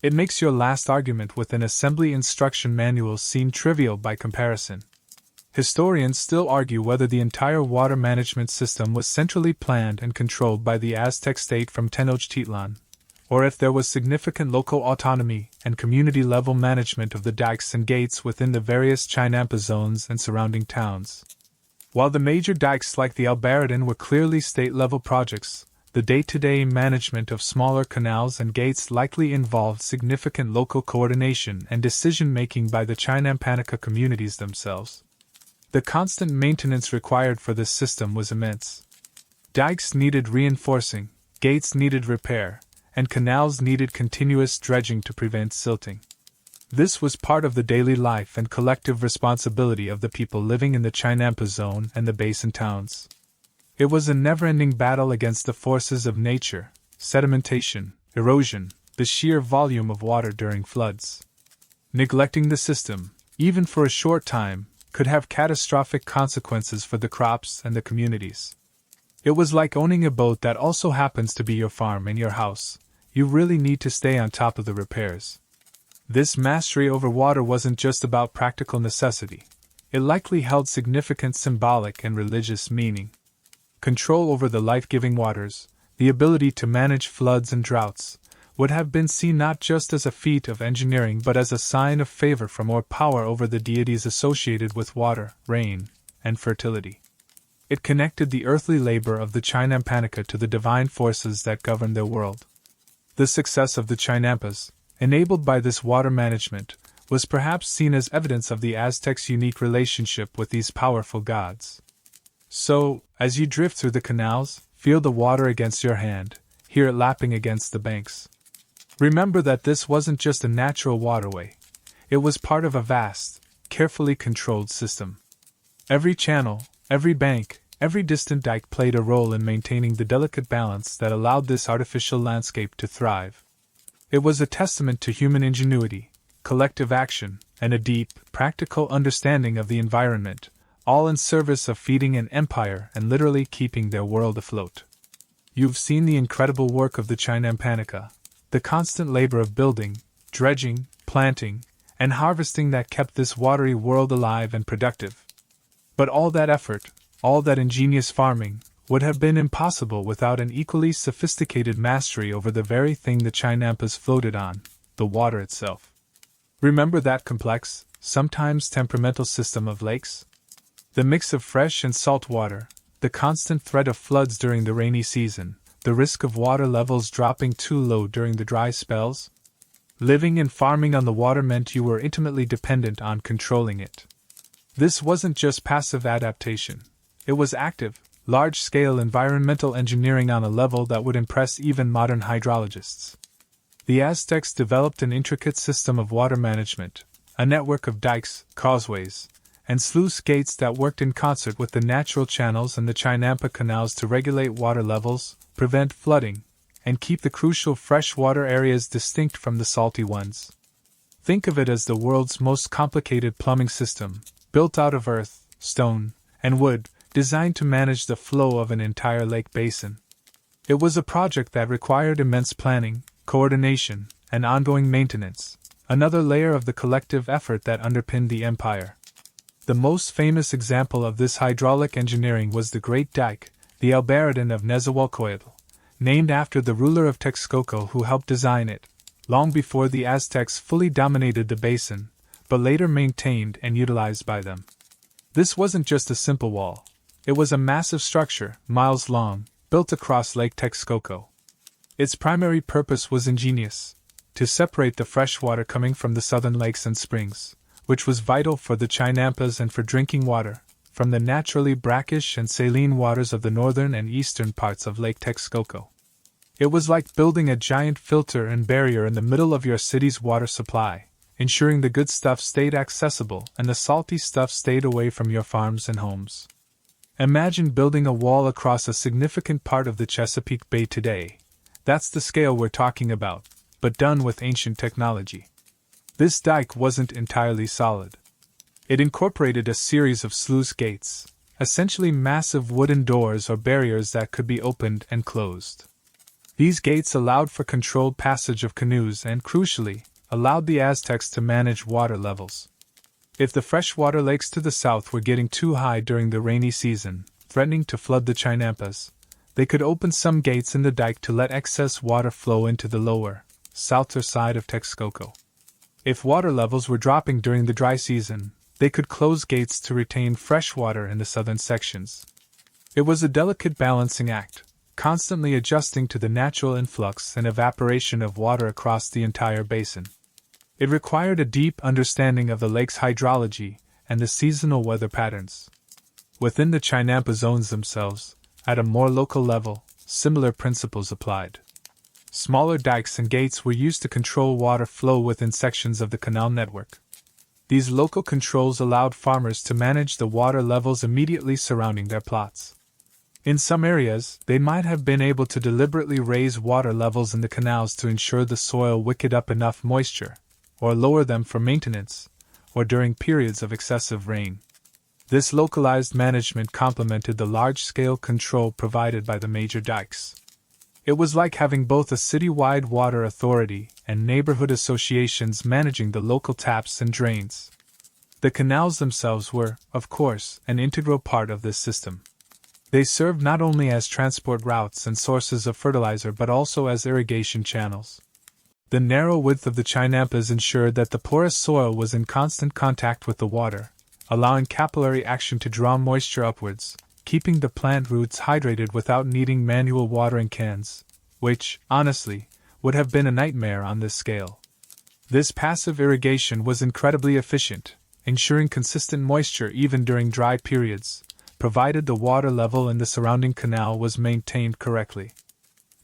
Speaker 1: It makes your last argument with an assembly instruction manual seem trivial by comparison. Historians still argue whether the entire water management system was centrally planned and controlled by the Aztec state from Tenochtitlan, or if there was significant local autonomy and community-level management of the dikes and gates within the various Chinampa zones and surrounding towns. While the major dikes like the Albaridan were clearly state-level projects, the day-to-day management of smaller canals and gates likely involved significant local coordination and decision-making by the Chinampanica communities themselves. The constant maintenance required for this system was immense. Dikes needed reinforcing, gates needed repair, and canals needed continuous dredging to prevent silting. This was part of the daily life and collective responsibility of the people living in the Chinampa zone and the basin towns. It was a never-ending battle against the forces of nature, sedimentation, erosion, the sheer volume of water during floods. Neglecting the system, even for a short time, could have catastrophic consequences for the crops and the communities. It was like owning a boat that also happens to be your farm and your house. You really need to stay on top of the repairs. This mastery over water wasn't just about practical necessity. It likely held significant symbolic and religious meaning. Control over the life-giving waters, the ability to manage floods and droughts, would have been seen not just as a feat of engineering but as a sign of favor from or power over the deities associated with water, rain, and fertility. It connected the earthly labor of the Chinampanica to the divine forces that governed their world. The success of the Chinampas, enabled by this water management, was perhaps seen as evidence of the Aztecs' unique relationship with these powerful gods. So, as you drift through the canals, feel the water against your hand, hear it lapping against the banks. Remember that this wasn't just a natural waterway. It was part of a vast, carefully controlled system. Every channel, every bank, every distant dike played a role in maintaining the delicate balance that allowed this artificial landscape to thrive. It was a testament to human ingenuity, collective action, and a deep, practical understanding of the environment, all in service of feeding an empire and literally keeping their world afloat. You've seen the incredible work of the Chinampanica, the constant labor of building, dredging, planting, and harvesting that kept this watery world alive and productive. But all that effort, all that ingenious farming, would have been impossible without an equally sophisticated mastery over the very thing the Chinampas floated on, the water itself. Remember that complex, sometimes temperamental system of lakes? The mix of fresh and salt water, the constant threat of floods during the rainy season, the risk of water levels dropping too low during the dry spells? Living and farming on the water meant you were intimately dependent on controlling it. This wasn't just passive adaptation. It was active, large-scale environmental engineering on a level that would impress even modern hydrologists. The Aztecs developed an intricate system of water management, a network of dikes, causeways, and sluice gates that worked in concert with the natural channels and the Chinampa canals to regulate water levels, prevent flooding, and keep the crucial freshwater areas distinct from the salty ones. Think of it as the world's most complicated plumbing system, built out of earth, stone, and wood, designed to manage the flow of an entire lake basin. It was a project that required immense planning, coordination, and ongoing maintenance, another layer of the collective effort that underpinned the empire. The most famous example of this hydraulic engineering was the Great Dike, the Albaridan of Nezahualcóyotl, named after the ruler of Texcoco who helped design it, long before the Aztecs fully dominated the basin, but later maintained and utilized by them. This wasn't just a simple wall. It was a massive structure, miles long, built across Lake Texcoco. Its primary purpose was ingenious: to separate the fresh water coming from the southern lakes and springs, which was vital for the Chinampas and for drinking water, from the naturally brackish and saline waters of the northern and eastern parts of Lake Texcoco. It was like building a giant filter and barrier in the middle of your city's water supply, ensuring the good stuff stayed accessible and the salty stuff stayed away from your farms and homes. Imagine building a wall across a significant part of the Chesapeake Bay today. That's the scale we're talking about, but done with ancient technology. This dike wasn't entirely solid. It incorporated a series of sluice gates, essentially massive wooden doors or barriers that could be opened and closed. These gates allowed for controlled passage of canoes and, crucially, allowed the Aztecs to manage water levels. If the freshwater lakes to the south were getting too high during the rainy season, threatening to flood the Chinampas, they could open some gates in the dike to let excess water flow into the lower, southern side of Texcoco. If water levels were dropping during the dry season, they could close gates to retain fresh water in the southern sections. It was a delicate balancing act, constantly adjusting to the natural influx and evaporation of water across the entire basin. It required a deep understanding of the lake's hydrology and the seasonal weather patterns. Within the Chinampa zones themselves, at a more local level, similar principles applied. Smaller dikes and gates were used to control water flow within sections of the canal network. These local controls allowed farmers to manage the water levels immediately surrounding their plots. In some areas, they might have been able to deliberately raise water levels in the canals to ensure the soil wicked up enough moisture, or lower them for maintenance, or during periods of excessive rain. This localized management complemented the large-scale control provided by the major dikes. It was like having both a city-wide water authority and neighborhood associations managing the local taps and drains. The canals themselves were, of course, an integral part of this system. They served not only as transport routes and sources of fertilizer but also as irrigation channels. The narrow width of the Chinampas ensured that the porous soil was in constant contact with the water, allowing capillary action to draw moisture upwards, keeping the plant roots hydrated without needing manual watering cans, which, honestly, would have been a nightmare on this scale. This passive irrigation was incredibly efficient, ensuring consistent moisture even during dry periods, provided the water level in the surrounding canal was maintained correctly.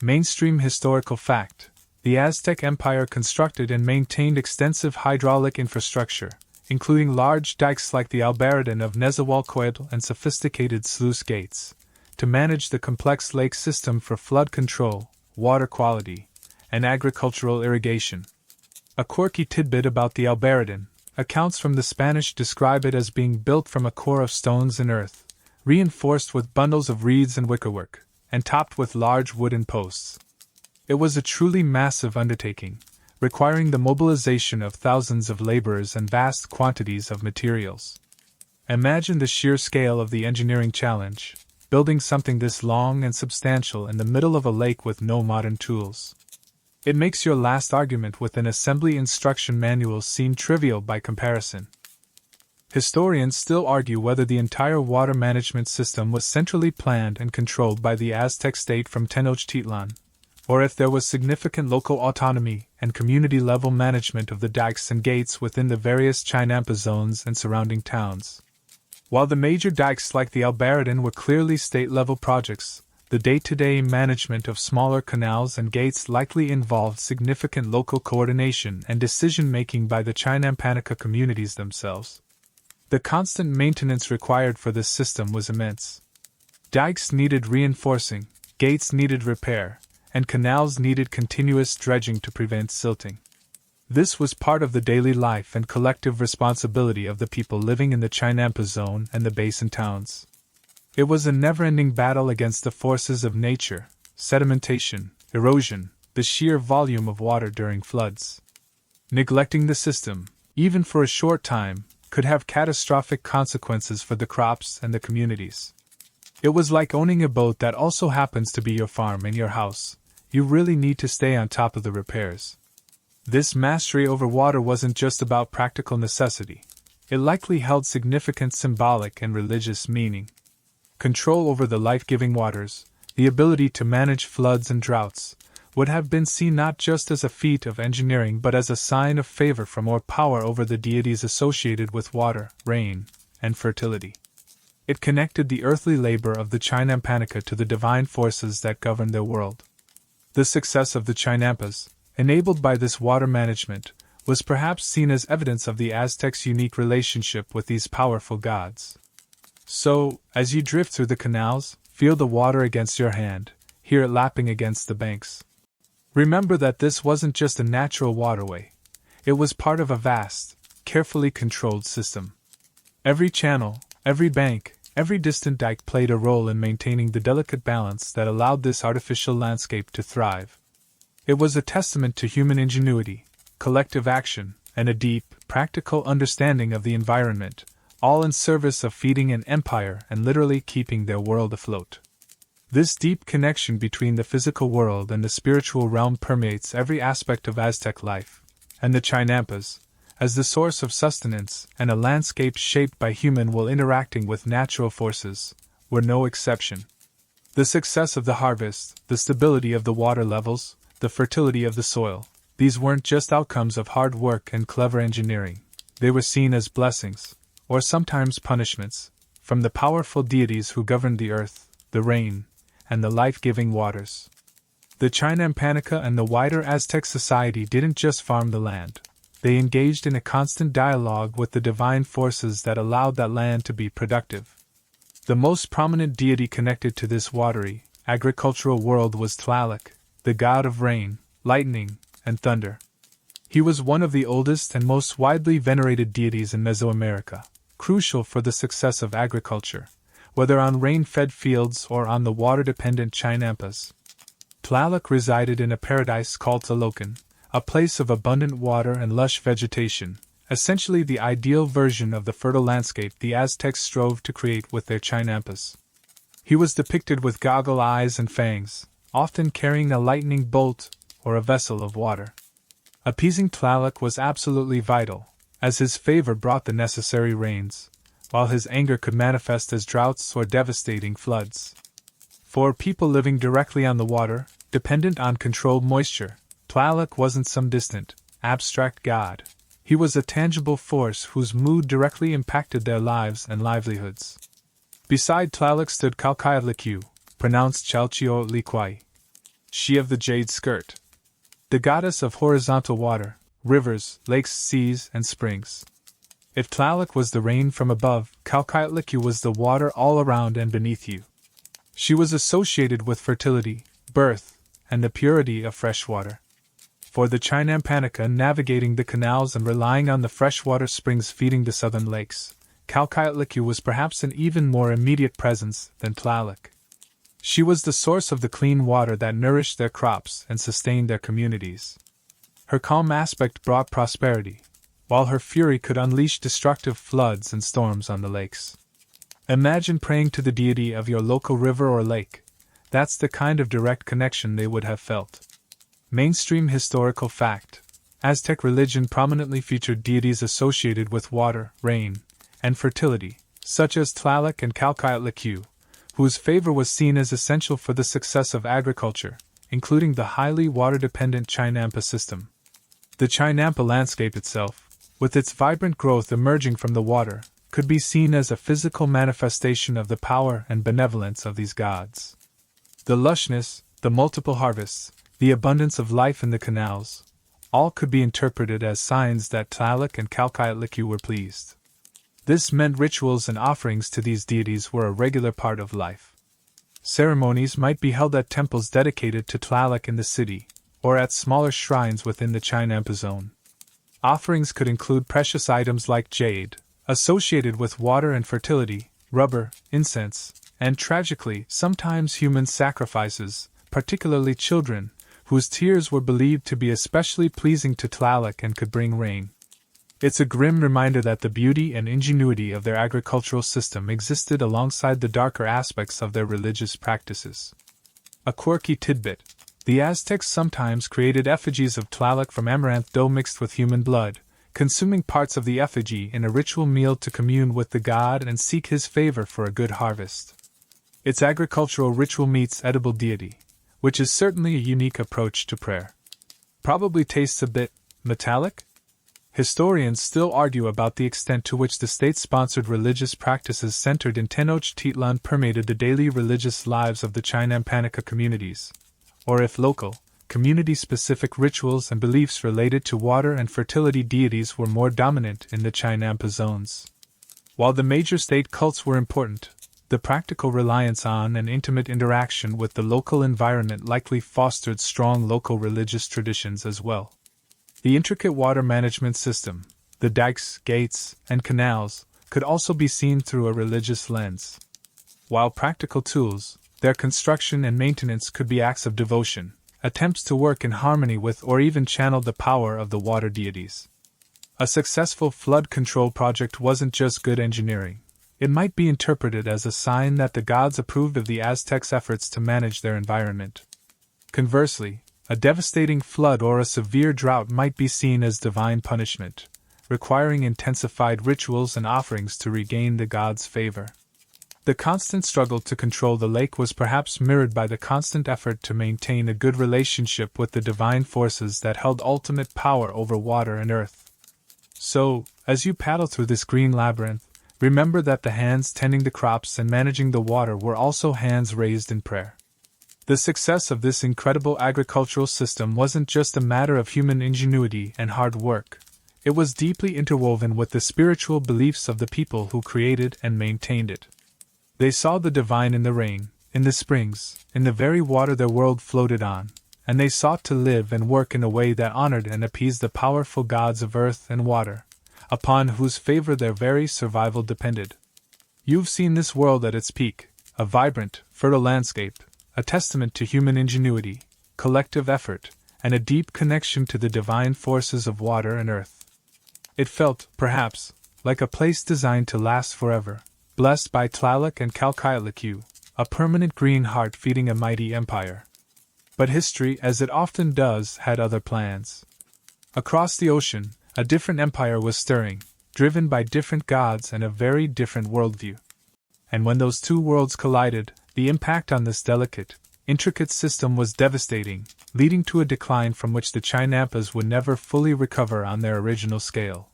Speaker 1: Mainstream historical fact: the Aztec Empire constructed and maintained extensive hydraulic infrastructure, including large dikes like the Albarracín of Nezahualcóyotl and sophisticated sluice gates, to manage the complex lake system for flood control, water quality, and agricultural irrigation. A quirky tidbit about the Albarracín: accounts from the Spanish describe it as being built from a core of stones and earth, reinforced with bundles of reeds and wickerwork, and topped with large wooden posts. It was a truly massive undertaking, requiring the mobilization of thousands of laborers and vast quantities of materials. Imagine the sheer scale of the engineering challenge, building something this long and substantial in the middle of a lake with no modern tools. It makes your last argument with an assembly instruction manual seem trivial by comparison. Historians still argue whether the entire water management system was centrally planned and controlled by the Aztec state from Tenochtitlan, or if there was significant local autonomy and community-level management of the dikes and gates within the various Chinampa zones and surrounding towns. While the major dikes like the Albarracín were clearly state-level projects, the day-to-day management of smaller canals and gates likely involved significant local coordination and decision-making by the Chinampanica communities themselves. The constant maintenance required for this system was immense. Dikes needed reinforcing, gates needed repair, and canals needed continuous dredging to prevent silting. This was part of the daily life and collective responsibility of the people living in the Chinampa zone and the basin towns. It was a never-ending battle against the forces of nature, sedimentation, erosion, the sheer volume of water during floods. Neglecting the system, even for a short time, could have catastrophic consequences for the crops and the communities. It was like owning a boat that also happens to be your farm and your house. You really need to stay on top of the repairs. This mastery over water wasn't just about practical necessity. It likely held significant symbolic and religious meaning. Control over the life-giving waters, the ability to manage floods and droughts, would have been seen not just as a feat of engineering but as a sign of favor from or power over the deities associated with water, rain, and fertility. It connected the earthly labor of the Chinampanica to the divine forces that governed their world. The success of the Chinampas, enabled by this water management, was perhaps seen as evidence of the Aztecs' unique relationship with these powerful gods. So, as you drift through the canals, feel the water against your hand, hear it lapping against the banks. Remember that this wasn't just a natural waterway. It was part of a vast, carefully controlled system. Every channel, every bank, every distant dike played a role in maintaining the delicate balance that allowed this artificial landscape to thrive. It was a testament to human ingenuity, collective action, and a deep, practical understanding of the environment, all in service of feeding an empire and literally keeping their world afloat. This deep connection between the physical world and the spiritual realm permeates every aspect of Aztec life, and the Chinampas, as the source of sustenance and a landscape shaped by human will interacting with natural forces, were no exception. The success of the harvest, the stability of the water levels, the fertility of the soil, these weren't just outcomes of hard work and clever engineering. They were seen as blessings, or sometimes punishments, from the powerful deities who governed the earth, the rain, and the life-giving waters. The Chinampanica and the wider Aztec society didn't just farm the land. They engaged in a constant dialogue with the divine forces that allowed that land to be productive. The most prominent deity connected to this watery, agricultural world was Tlaloc, the god of rain, lightning, and thunder. He was one of the oldest and most widely venerated deities in Mesoamerica, crucial for the success of agriculture, whether on rain-fed fields or on the water-dependent Chinampas. Tlaloc resided in a paradise called Tlalocan, a place of abundant water and lush vegetation, essentially the ideal version of the fertile landscape the Aztecs strove to create with their Chinampas. He was depicted with goggle eyes and fangs, often carrying a lightning bolt or a vessel of water. Appeasing Tlaloc was absolutely vital, as his favor brought the necessary rains, while his anger could manifest as droughts or devastating floods. For people living directly on the water, dependent on controlled moisture, Tlaloc wasn't some distant, abstract god. He was a tangible force whose mood directly impacted their lives and livelihoods. Beside Tlaloc stood Calcayatlicu, pronounced Chalchiotliquai, she of the jade skirt, the goddess of horizontal water, rivers, lakes, seas, and springs. If Tlaloc was the rain from above, Calcayatlicu was the water all around and beneath you. She was associated with fertility, birth, and the purity of fresh water. For the Chinampanica navigating the canals and relying on the freshwater springs feeding the southern lakes, Calcayatlicu was perhaps an even more immediate presence than Tlaloc. She was the source of the clean water that nourished their crops and sustained their communities. Her calm aspect brought prosperity, while her fury could unleash destructive floods and storms on the lakes. Imagine praying to the deity of your local river or lake. That's the kind of direct connection they would have felt. Mainstream historical fact: Aztec religion prominently featured deities associated with water, rain, and fertility, such as Tlaloc and Calcayatlicu, whose favor was seen as essential for the success of agriculture, including the highly water-dependent Chinampa system. The Chinampa landscape itself, with its vibrant growth emerging from the water, could be seen as a physical manifestation of the power and benevolence of these gods. The lushness, the multiple harvests, the abundance of life in the canals, all could be interpreted as signs that Tlaloc and Calcayatlicu were pleased. This meant rituals and offerings to these deities were a regular part of life. Ceremonies might be held at temples dedicated to Tlaloc in the city, or at smaller shrines within the Chinampa zone. Offerings could include precious items like jade, associated with water and fertility, rubber, incense, and tragically, sometimes human sacrifices, particularly children, whose tears were believed to be especially pleasing to Tlaloc and could bring rain. It's a grim reminder that the beauty and ingenuity of their agricultural system existed alongside the darker aspects of their religious practices. A quirky tidbit: the Aztecs sometimes created effigies of Tlaloc from amaranth dough mixed with human blood, consuming parts of the effigy in a ritual meal to commune with the god and seek his favor for a good harvest. It's agricultural ritual meets edible deity, which is certainly a unique approach to prayer. Probably tastes a bit metallic? Historians still argue about the extent to which the state-sponsored religious practices centered in Tenochtitlan permeated the daily religious lives of the Chinampanica communities, or if local, community-specific rituals and beliefs related to water and fertility deities were more dominant in the Chinampa zones. While the major state cults were important, the practical reliance on and intimate interaction with the local environment likely fostered strong local religious traditions as well. The intricate water management system, the dikes, gates, and canals, could also be seen through a religious lens. While practical tools, their construction and maintenance could be acts of devotion, attempts to work in harmony with or even channel the power of the water deities. A successful flood control project wasn't just good engineering. It might be interpreted as a sign that the gods approved of the Aztecs' efforts to manage their environment. Conversely, a devastating flood or a severe drought might be seen as divine punishment, requiring intensified rituals and offerings to regain the gods' favor. The constant struggle to control the lake was perhaps mirrored by the constant effort to maintain a good relationship with the divine forces that held ultimate power over water and earth. So, as you paddle through this green labyrinth, remember that the hands tending the crops and managing the water were also hands raised in prayer. The success of this incredible agricultural system wasn't just a matter of human ingenuity and hard work. It was deeply interwoven with the spiritual beliefs of the people who created and maintained it. They saw the divine in the rain, in the springs, in the very water their world floated on, and they sought to live and work in a way that honored and appeased the powerful gods of earth and water, upon whose favor their very survival depended. You've seen this world at its peak, a vibrant, fertile landscape, a testament to human ingenuity, collective effort, and a deep connection to the divine forces of water and earth. It felt, perhaps, like a place designed to last forever, blessed by Tlaloc and Calcailacu, a permanent green heart feeding a mighty empire. But history, as it often does, had other plans. Across the ocean, a different empire was stirring, driven by different gods and a very different worldview. And when those two worlds collided, the impact on this delicate, intricate system was devastating, leading to a decline from which the Chinampas would never fully recover on their original scale.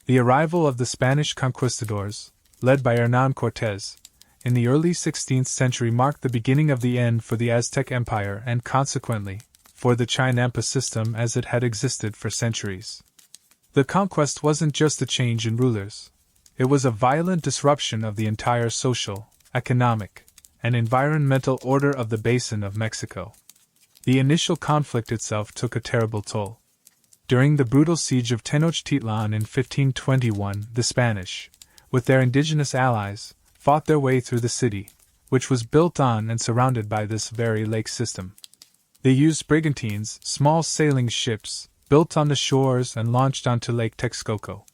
Speaker 1: The arrival of the Spanish conquistadors, led by Hernán Cortés, in the early 16th century marked the beginning of the end for the Aztec Empire and, consequently, for the Chinampa system as it had existed for centuries. The conquest wasn't just a change in rulers. It was a violent disruption of the entire social, economic, and environmental order of the Basin of Mexico. The initial conflict itself took a terrible toll. During the brutal siege of Tenochtitlan in 1521, the Spanish, with their indigenous allies, fought their way through the city, which was built on and surrounded by this very lake system. They used brigantines, small sailing ships, built on the shores and launched onto Lake Texcoco.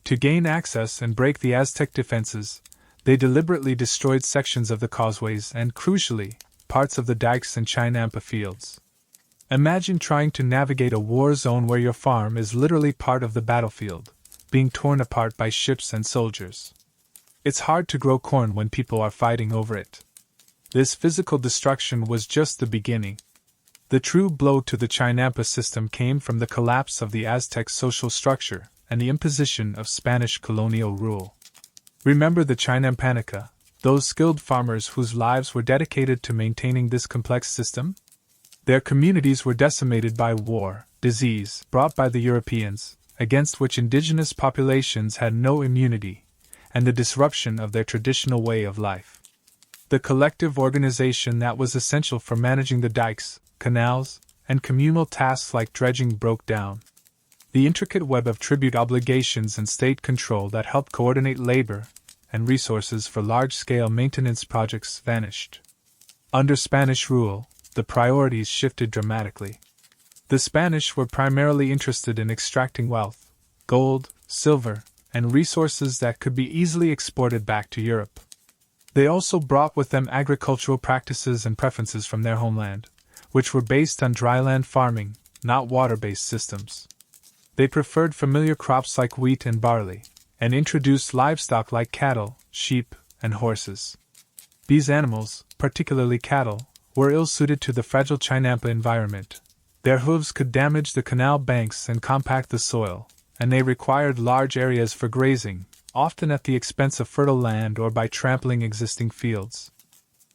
Speaker 1: To gain access and break the Aztec defenses, they deliberately destroyed sections of the causeways and, crucially, parts of the dikes and Chinampa fields. Imagine trying to navigate a war zone where your farm is literally part of the battlefield, being torn apart by ships and soldiers. It's hard to grow corn when people are fighting over it. This physical destruction was just the beginning. The true blow to the Chinampa system came from the collapse of the Aztec social structure and the imposition of Spanish colonial rule. Remember the Chinampanica, those skilled farmers whose lives were dedicated to maintaining this complex system? Their communities were decimated by war, disease brought by the Europeans, against which indigenous populations had no immunity, and the disruption of their traditional way of life. The collective organization that was essential for managing the dikes, canals, and communal tasks like dredging broke down. The intricate web of tribute obligations and state control that helped coordinate labor and resources for large-scale maintenance projects vanished. Under Spanish rule, the priorities shifted dramatically. The Spanish were primarily interested in extracting wealth, gold, silver, and resources that could be easily exported back to Europe. They also brought with them agricultural practices and preferences from their homeland, which were based on dryland farming, not water-based systems. They preferred familiar crops like wheat and barley, and introduced livestock like cattle, sheep, and horses. These animals, particularly cattle, were ill-suited to the fragile Chinampa environment. Their hooves could damage the canal banks and compact the soil, and they required large areas for grazing, often at the expense of fertile land or by trampling existing fields.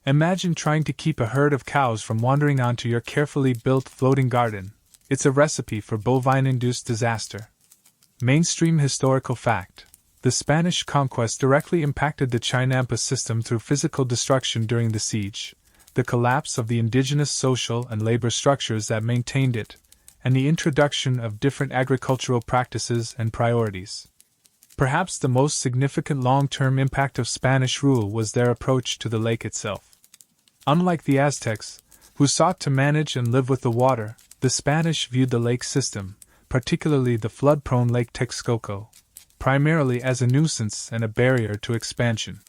Speaker 1: Imagine trying to keep a herd of cows from wandering onto your carefully built floating garden. It's a recipe for bovine-induced disaster. Mainstream historical fact: the Spanish conquest directly impacted the Chinampa system through physical destruction during the siege, the collapse of the indigenous social and labor structures that maintained it, and the introduction of different agricultural practices and priorities. Perhaps the most significant long-term impact of Spanish rule was their approach to the lake itself. Unlike the Aztecs, who sought to manage and live with the water, the Spanish viewed the lake system, particularly the flood-prone Lake Texcoco, primarily as a nuisance and a barrier to expansion.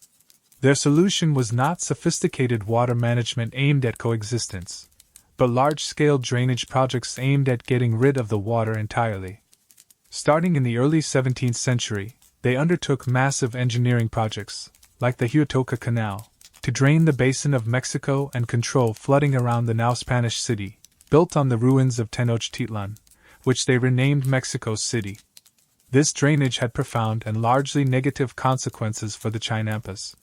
Speaker 1: Their solution was not sophisticated water management aimed at coexistence, but large-scale drainage projects aimed at getting rid of the water entirely. Starting in the early 17th century, they undertook massive engineering projects, like the Huatoca Canal, to drain the basin of Mexico and control flooding around the now Spanish city, built on the ruins of Tenochtitlan, which they renamed Mexico City. This drainage had profound and largely negative consequences for the Chinampas.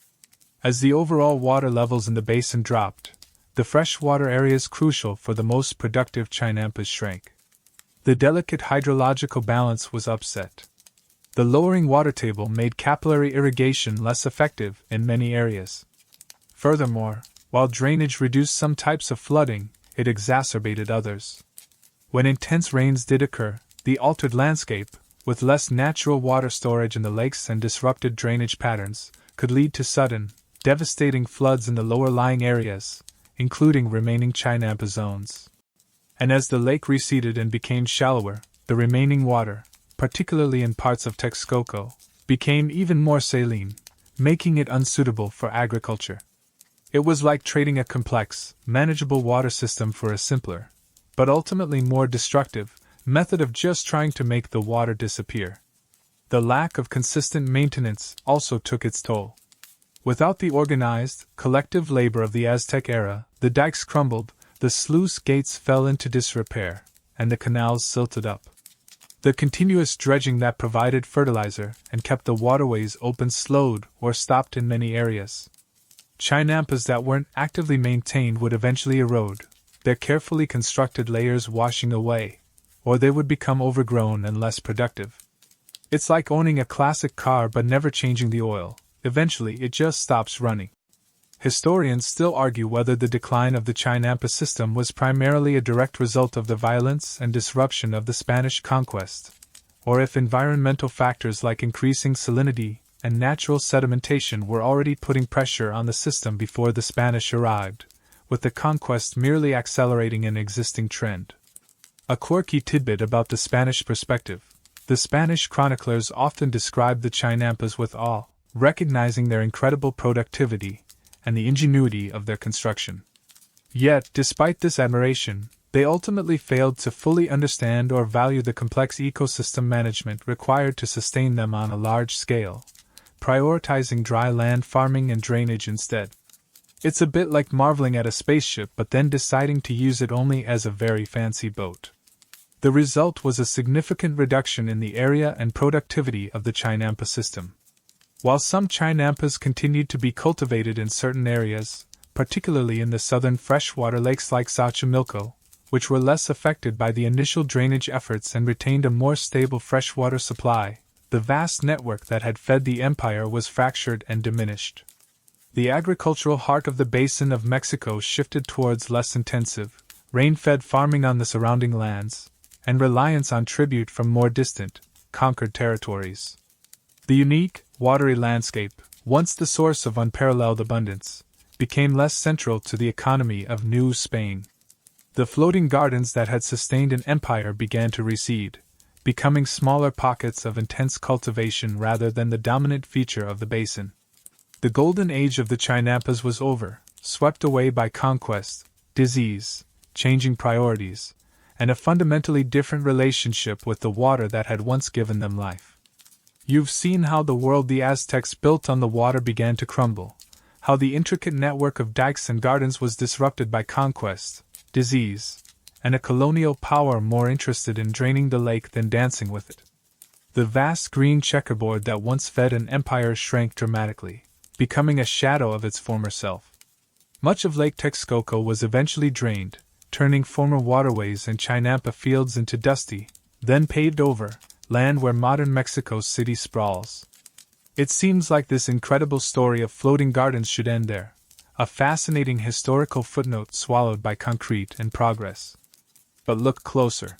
Speaker 1: As the overall water levels in the basin dropped, the freshwater areas crucial for the most productive Chinampas shrank. The delicate hydrological balance was upset. The lowering water table made capillary irrigation less effective in many areas. Furthermore, while drainage reduced some types of flooding, it exacerbated others. When intense rains did occur, the altered landscape, with less natural water storage in the lakes and disrupted drainage patterns, could lead to sudden, devastating floods in the lower-lying areas, including remaining Chinampa zones. And as the lake receded and became shallower, the remaining water, particularly in parts of Texcoco, became even more saline, making it unsuitable for agriculture. It was like trading a complex, manageable water system for a simpler, but ultimately more destructive, method of just trying to make the water disappear. The lack of consistent maintenance also took its toll. Without the organized, collective labor of the Aztec era, the dikes crumbled, the sluice gates fell into disrepair, and the canals silted up. The continuous dredging that provided fertilizer and kept the waterways open slowed or stopped in many areas. Chinampas that weren't actively maintained would eventually erode, their carefully constructed layers washing away, or they would become overgrown and less productive. It's like owning a classic car but never changing the oil. Eventually it just stops running. Historians still argue whether the decline of the Chinampa system was primarily a direct result of the violence and disruption of the Spanish conquest, or if environmental factors like increasing salinity and natural sedimentation were already putting pressure on the system before the Spanish arrived, with the conquest merely accelerating an existing trend. A quirky tidbit about the Spanish perspective: the Spanish chroniclers often described the Chinampas with awe, recognizing their incredible productivity and the ingenuity of their construction. Yet, despite this admiration, they ultimately failed to fully understand or value the complex ecosystem management required to sustain them on a large scale, prioritizing dry land farming and drainage instead. It's a bit like marveling at a spaceship but then deciding to use it only as a very fancy boat. The result was a significant reduction in the area and productivity of the Chinampa system. While some Chinampas continued to be cultivated in certain areas, particularly in the southern freshwater lakes like Xochimilco, which were less affected by the initial drainage efforts and retained a more stable freshwater supply, the vast network that had fed the empire was fractured and diminished. The agricultural heart of the basin of Mexico shifted towards less intensive, rain-fed farming on the surrounding lands, and reliance on tribute from more distant, conquered territories. The unique, watery landscape, once the source of unparalleled abundance, became less central to the economy of New Spain. The floating gardens that had sustained an empire began to recede, becoming smaller pockets of intense cultivation rather than the dominant feature of the basin. The golden age of the Chinampas was over, swept away by conquest, disease, changing priorities, and a fundamentally different relationship with the water that had once given them life. You've seen how the world the Aztecs built on the water began to crumble, how the intricate network of dikes and gardens was disrupted by conquest, disease, and a colonial power more interested in draining the lake than dancing with it. The vast green checkerboard that once fed an empire shrank dramatically, becoming a shadow of its former self. Much of Lake Texcoco was eventually drained, turning former waterways and Chinampa fields into dusty, then paved over, land where modern Mexico City sprawls. It seems like this incredible story of floating gardens should end there, a fascinating historical footnote swallowed by concrete and progress. But look closer.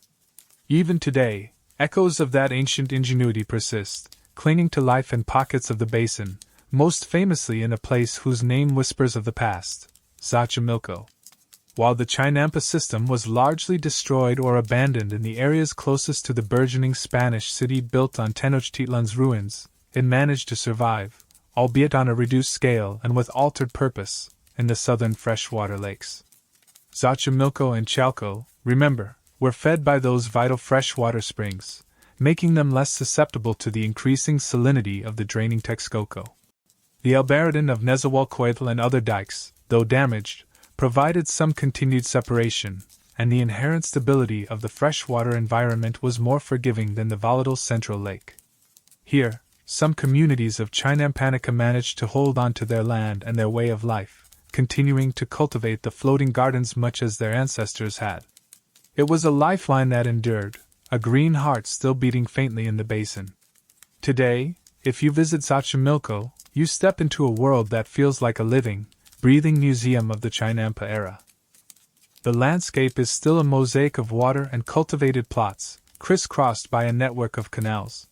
Speaker 1: Even today, echoes of that ancient ingenuity persist, clinging to life in pockets of the basin, most famously in a place whose name whispers of the past, Xochimilco. While the Chinampa system was largely destroyed or abandoned in the areas closest to the burgeoning Spanish city built on Tenochtitlan's ruins, it managed to survive, albeit on a reduced scale and with altered purpose, in the southern freshwater lakes. Xochimilco and Chalco, remember, were fed by those vital freshwater springs, making them less susceptible to the increasing salinity of the draining Texcoco. The Albarracín of Nezahualcóyotl and other dikes, though damaged, provided some continued separation, and the inherent stability of the freshwater environment was more forgiving than the volatile central lake. Here, some communities of Chinampanica managed to hold on to their land and their way of life, continuing to cultivate the floating gardens much as their ancestors had. It was a lifeline that endured, a green heart still beating faintly in the basin. Today, if you visit Xochimilco, you step into a world that feels like a living, breathing museum of the Chinampa era. The landscape is still a mosaic of water and cultivated plots, crisscrossed by a network of canals.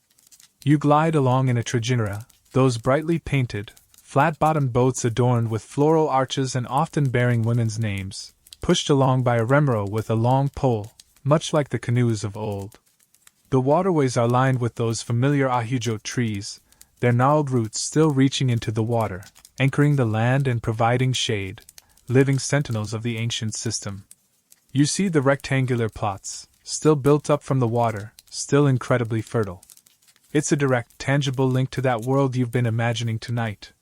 Speaker 1: You glide along in a trajinera, those brightly painted, flat-bottomed boats adorned with floral arches and often bearing women's names, pushed along by a remero with a long pole, much like the canoes of old. The waterways are lined with those familiar ahujo trees, their gnarled roots still reaching into the water, anchoring the land and providing shade, living sentinels of the ancient system. You see the rectangular plots, still built up from the water, still incredibly fertile. It's a direct, tangible link to that world you've been imagining tonight.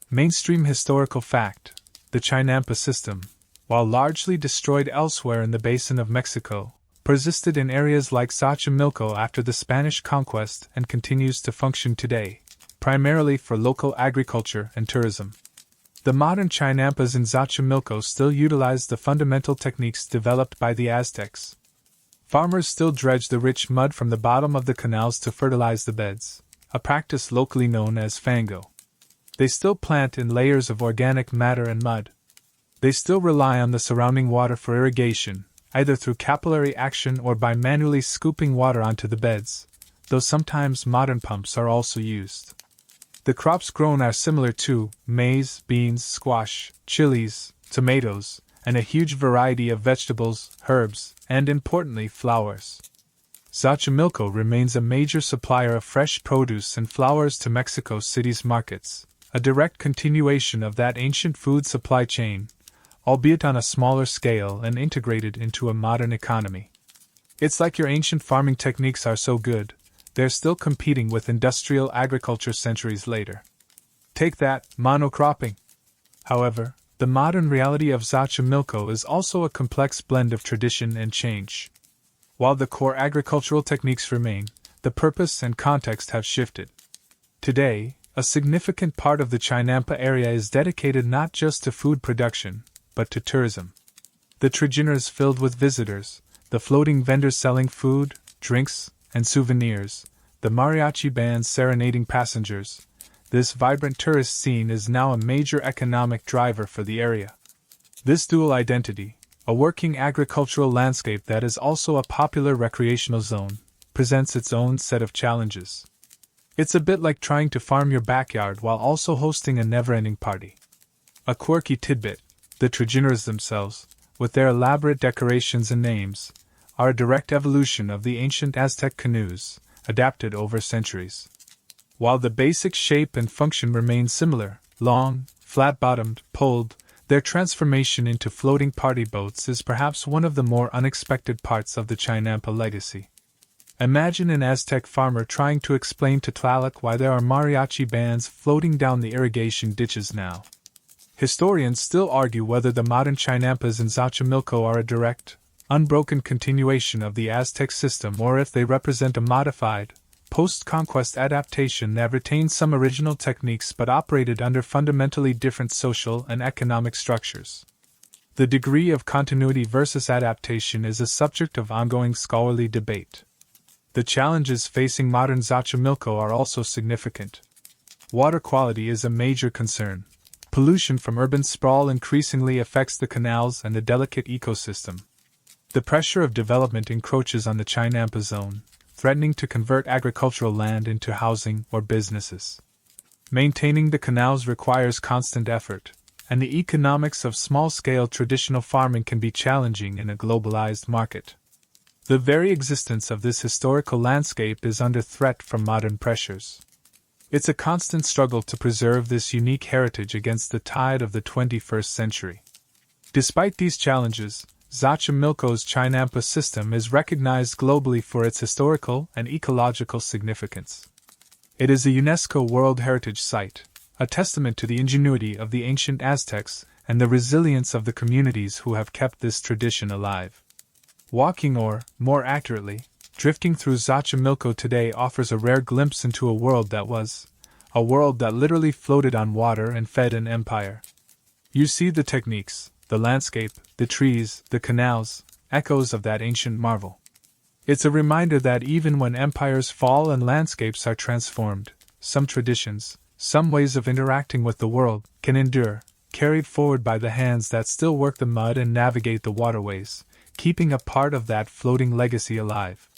Speaker 1: Mainstream historical fact: the Chinampa system, while largely destroyed elsewhere in the basin of Mexico, persisted in areas like Xochimilco after the Spanish conquest and continues to function today, primarily for local agriculture and tourism. The modern Chinampas in Xochimilco still utilize the fundamental techniques developed by the Aztecs. Farmers still dredge the rich mud from the bottom of the canals to fertilize the beds, a practice locally known as fango. They still plant in layers of organic matter and mud. They still rely on the surrounding water for irrigation, either through capillary action or by manually scooping water onto the beds, though sometimes modern pumps are also used. The crops grown are similar to maize, beans, squash, chilies, tomatoes, and a huge variety of vegetables, herbs, and importantly, flowers. Xochimilco remains a major supplier of fresh produce and flowers to Mexico City's markets, a direct continuation of that ancient food supply chain, albeit on a smaller scale and integrated into a modern economy. It's like your ancient farming techniques are so good, they're still competing with industrial agriculture centuries later. Take that, monocropping! However, the modern reality of Xochimilco is also a complex blend of tradition and change. While the core agricultural techniques remain, the purpose and context have shifted. Today, a significant part of the Chinampa area is dedicated not just to food production, but to tourism. The trajineras filled with visitors, the floating vendors selling food, drinks, and souvenirs, the mariachi bands serenading passengers. This vibrant tourist scene is now a major economic driver for the area. This dual identity, a working agricultural landscape that is also a popular recreational zone, presents its own set of challenges. It's a bit like trying to farm your backyard while also hosting a never-ending party. A quirky tidbit: the trajineras themselves, with their elaborate decorations and names, are a direct evolution of the ancient Aztec canoes, adapted over centuries. While the basic shape and function remain similar, long, flat-bottomed, poled, their transformation into floating party boats is perhaps one of the more unexpected parts of the Chinampa legacy. Imagine an Aztec farmer trying to explain to Tlaloc why there are mariachi bands floating down the irrigation ditches now. Historians still argue whether the modern Chinampas in Xochimilco are a direct, unbroken continuation of the Aztec system or if they represent a modified, post-conquest adaptation that retained some original techniques but operated under fundamentally different social and economic structures. The degree of continuity versus adaptation is a subject of ongoing scholarly debate. The challenges facing modern Xochimilco are also significant. Water quality is a major concern. Pollution from urban sprawl increasingly affects the canals and the delicate ecosystem. The pressure of development encroaches on the Chinampa zone, threatening to convert agricultural land into housing or businesses. Maintaining the canals requires constant effort, and the economics of small-scale traditional farming can be challenging in a globalized market. The very existence of this historical landscape is under threat from modern pressures. It's a constant struggle to preserve this unique heritage against the tide of the 21st century. Despite these challenges, Xochimilco's Chinampa system is recognized globally for its historical and ecological significance. It is a UNESCO World Heritage Site, a testament to the ingenuity of the ancient Aztecs and the resilience of the communities who have kept this tradition alive. Walking or, more accurately, drifting through Xochimilco today offers a rare glimpse into a world that literally floated on water and fed an empire. You see the techniques, the landscape, the trees, the canals, echoes of that ancient marvel. It's a reminder that even when empires fall and landscapes are transformed, some traditions, some ways of interacting with the world, can endure, carried forward by the hands that still work the mud and navigate the waterways, keeping a part of that floating legacy alive.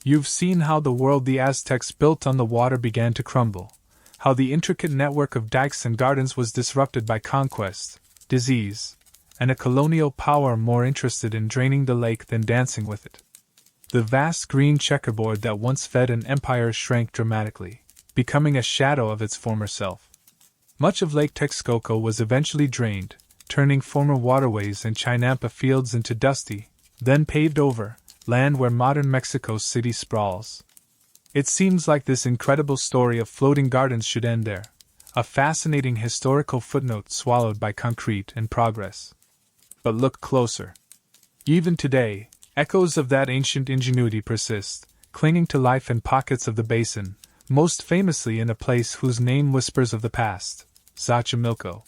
Speaker 1: You've seen how the world the Aztecs built on the water began to crumble, how the intricate network of dikes and gardens was disrupted by conquest, disease, and a colonial power more interested in draining the lake than dancing with it. The vast green checkerboard that once fed an empire shrank dramatically, becoming a shadow of its former self. Much of Lake Texcoco was eventually drained, turning former waterways and Chinampa fields into dusty, then paved over, land where modern Mexico City sprawls. It seems like this incredible story of floating gardens should end there, a fascinating historical footnote swallowed by concrete and progress. But look closer. Even today, echoes of that ancient ingenuity persist, clinging to life in pockets of the basin, most famously in a place whose name whispers of the past, Xochimilco.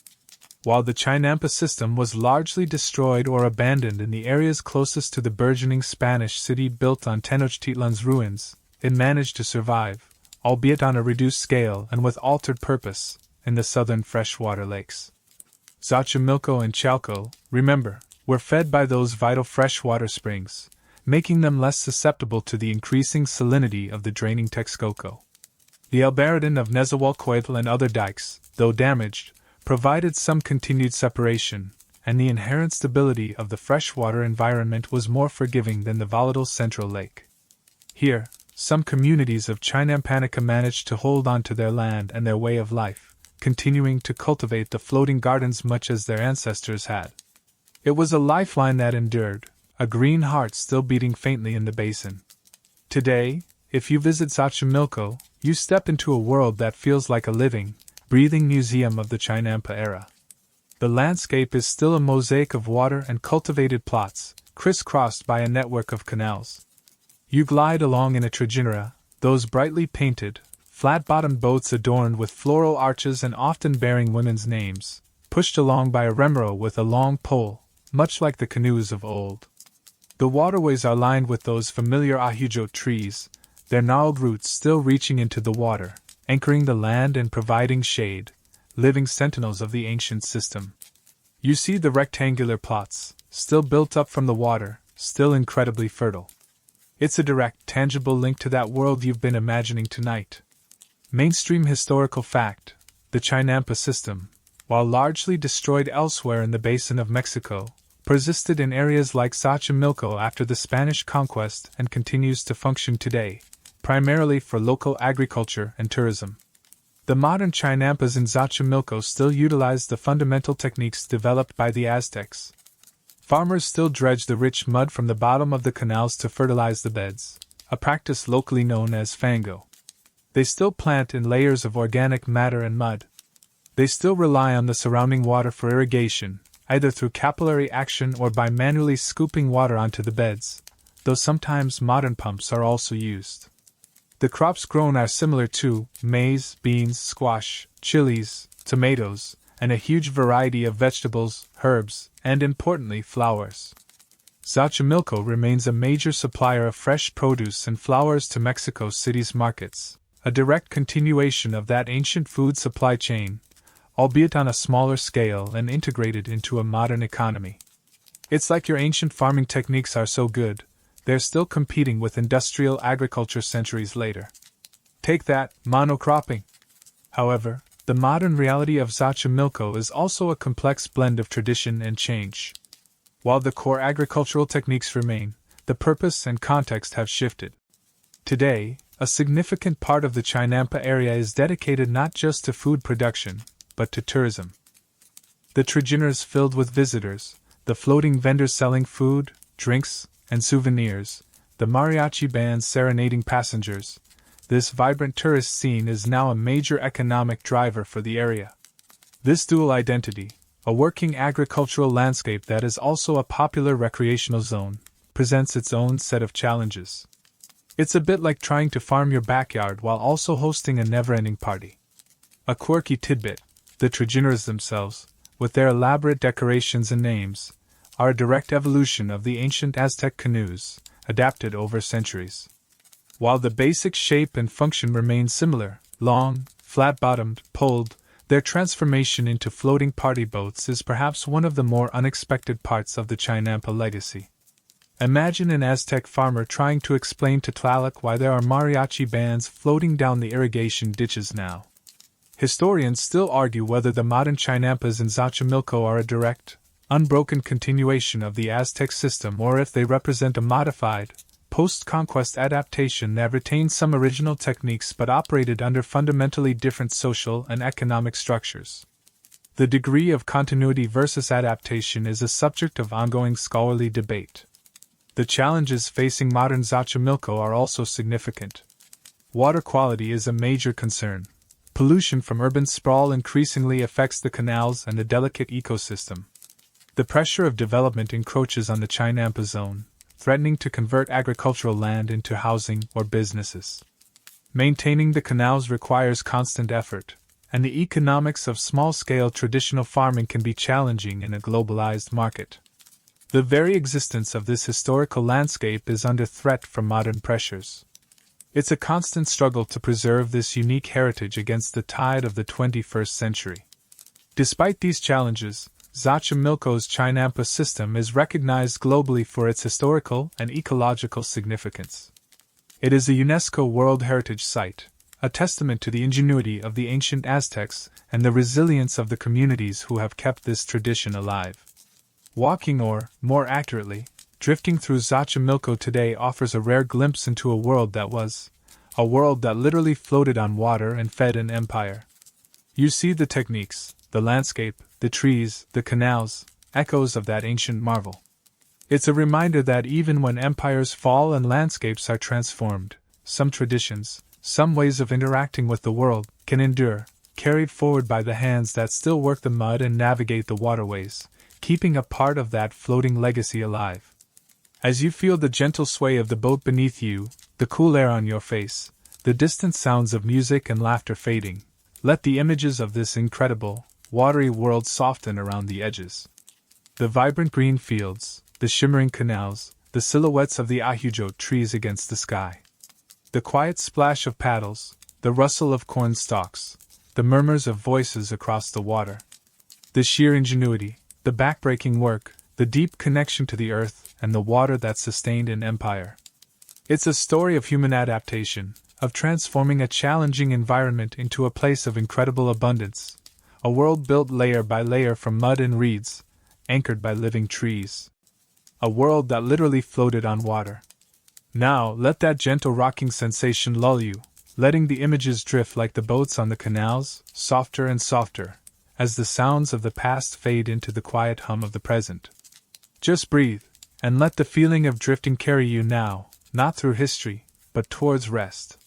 Speaker 1: While the Chinampa system was largely destroyed or abandoned in the areas closest to the burgeoning Spanish city built on Tenochtitlan's ruins, it managed to survive, albeit on a reduced scale and with altered purpose, in the southern freshwater lakes. Xochimilco and Chalco, remember, were fed by those vital freshwater springs, making them less susceptible to the increasing salinity of the draining Texcoco. The Albarracín of Nezahualcóyotl and other dikes, though damaged, provided some continued separation, and the inherent stability of the freshwater environment was more forgiving than the volatile central lake. Here, some communities of Chinampanica managed to hold on to their land and their way of life, continuing to cultivate the floating gardens much as their ancestors had. It was a lifeline that endured, a green heart still beating faintly in the basin. Today, if you visit Xochimilco, you step into a world that feels like a living, breathing museum of the Chinampa era. The landscape is still a mosaic of water and cultivated plots, crisscrossed by a network of canals. You glide along in a trajinera, those brightly painted, flat-bottomed boats adorned with floral arches and often bearing women's names, pushed along by a remero with a long pole, much like the canoes of old. The waterways are lined with those familiar ahujo trees, their gnarled roots still reaching into the water, anchoring the land and providing shade, living sentinels of the ancient system. You see the rectangular plots, still built up from the water, still incredibly fertile. It's a direct, tangible link to that world you've been imagining tonight. Mainstream historical fact: the Chinampa system, while largely destroyed elsewhere in the basin of Mexico, persisted in areas like Xochimilco after the Spanish conquest and continues to function today, primarily for local agriculture and tourism. The modern Chinampas in Xochimilco still utilize the fundamental techniques developed by the Aztecs. Farmers still dredge the rich mud from the bottom of the canals to fertilize the beds, a practice locally known as fango. They still plant in layers of organic matter and mud. They still rely on the surrounding water for irrigation, either through capillary action or by manually scooping water onto the beds, though sometimes modern pumps are also used. The crops grown are similar to maize, beans, squash, chilies, tomatoes, and a huge variety of vegetables, herbs, and importantly, flowers. Xochimilco remains a major supplier of fresh produce and flowers to Mexico City's markets, a direct continuation of that ancient food supply chain, albeit on a smaller scale and integrated into a modern economy. It's like your ancient farming techniques are so good, they're still competing with industrial agriculture centuries later. Take that, monocropping. However, the modern reality of Xochimilco is also a complex blend of tradition and change. While the core agricultural techniques remain, the purpose and context have shifted. Today, a significant part of the Chinampa area is dedicated not just to food production, but to tourism. The trajineers filled with visitors, the floating vendors selling food, drinks, and souvenirs, the mariachi bands serenading passengers. This vibrant tourist scene is now a major economic driver for the area. This dual identity, a working agricultural landscape that is also a popular recreational zone, presents its own set of challenges. It's a bit like trying to farm your backyard while also hosting a never-ending party. A quirky tidbit, the trajineers themselves, with their elaborate decorations and names, are a direct evolution of the ancient Aztec canoes, adapted over centuries. While the basic shape and function remain similar, long, flat-bottomed, poled, their transformation into floating party boats is perhaps one of the more unexpected parts of the Chinampa legacy. Imagine an Aztec farmer trying to explain to Tlaloc why there are mariachi bands floating down the irrigation ditches now. Historians still argue whether the modern Chinampas in Xochimilco are a direct, unbroken continuation of the Aztec system or if they represent a modified, post-conquest adaptation that retained some original techniques but operated under fundamentally different social and economic structures. The degree of continuity versus adaptation is a subject of ongoing scholarly debate. The challenges facing modern Xochimilco are also significant. Water quality is a major concern. Pollution from urban sprawl increasingly affects the canals and the delicate ecosystem. The pressure of development encroaches on the Chinampa zone, threatening to convert agricultural land into housing or businesses. Maintaining the canals requires constant effort, and the economics of small-scale traditional farming can be challenging in a globalized market. The very existence of this historical landscape is under threat from modern pressures. It's a constant struggle to preserve this unique heritage against the tide of the 21st century. Despite these challenges, Xochimilco's Chinampa system is recognized globally for its historical and ecological significance. It is a UNESCO World Heritage Site, a testament to the ingenuity of the ancient Aztecs and the resilience of the communities who have kept this tradition alive. Walking or, more accurately, drifting through Xochimilco today offers a rare glimpse into a world that was, a world that literally floated on water and fed an empire. You see the techniques, the landscape, the trees, the canals, echoes of that ancient marvel. It's a reminder that even when empires fall and landscapes are transformed, some traditions, some ways of interacting with the world, can endure, carried forward by the hands that still work the mud and navigate the waterways, keeping a part of that floating legacy alive. As you feel the gentle sway of the boat beneath you, the cool air on your face, the distant sounds of music and laughter fading, let the images of this incredible, watery world soften around the edges. The vibrant green fields, the shimmering canals, the silhouettes of the ahujo trees against the sky. The quiet splash of paddles, the rustle of corn stalks, the murmurs of voices across the water. The sheer ingenuity, the backbreaking work, the deep connection to the earth and the water that sustained an empire. It's a story of human adaptation, of transforming a challenging environment into a place of incredible abundance. A world built layer by layer from mud and reeds, anchored by living trees. A world that literally floated on water. Now, let that gentle rocking sensation lull you, letting the images drift like the boats on the canals, softer and softer, as the sounds of the past fade into the quiet hum of the present. Just breathe, and let the feeling of drifting carry you now, not through history, but towards rest.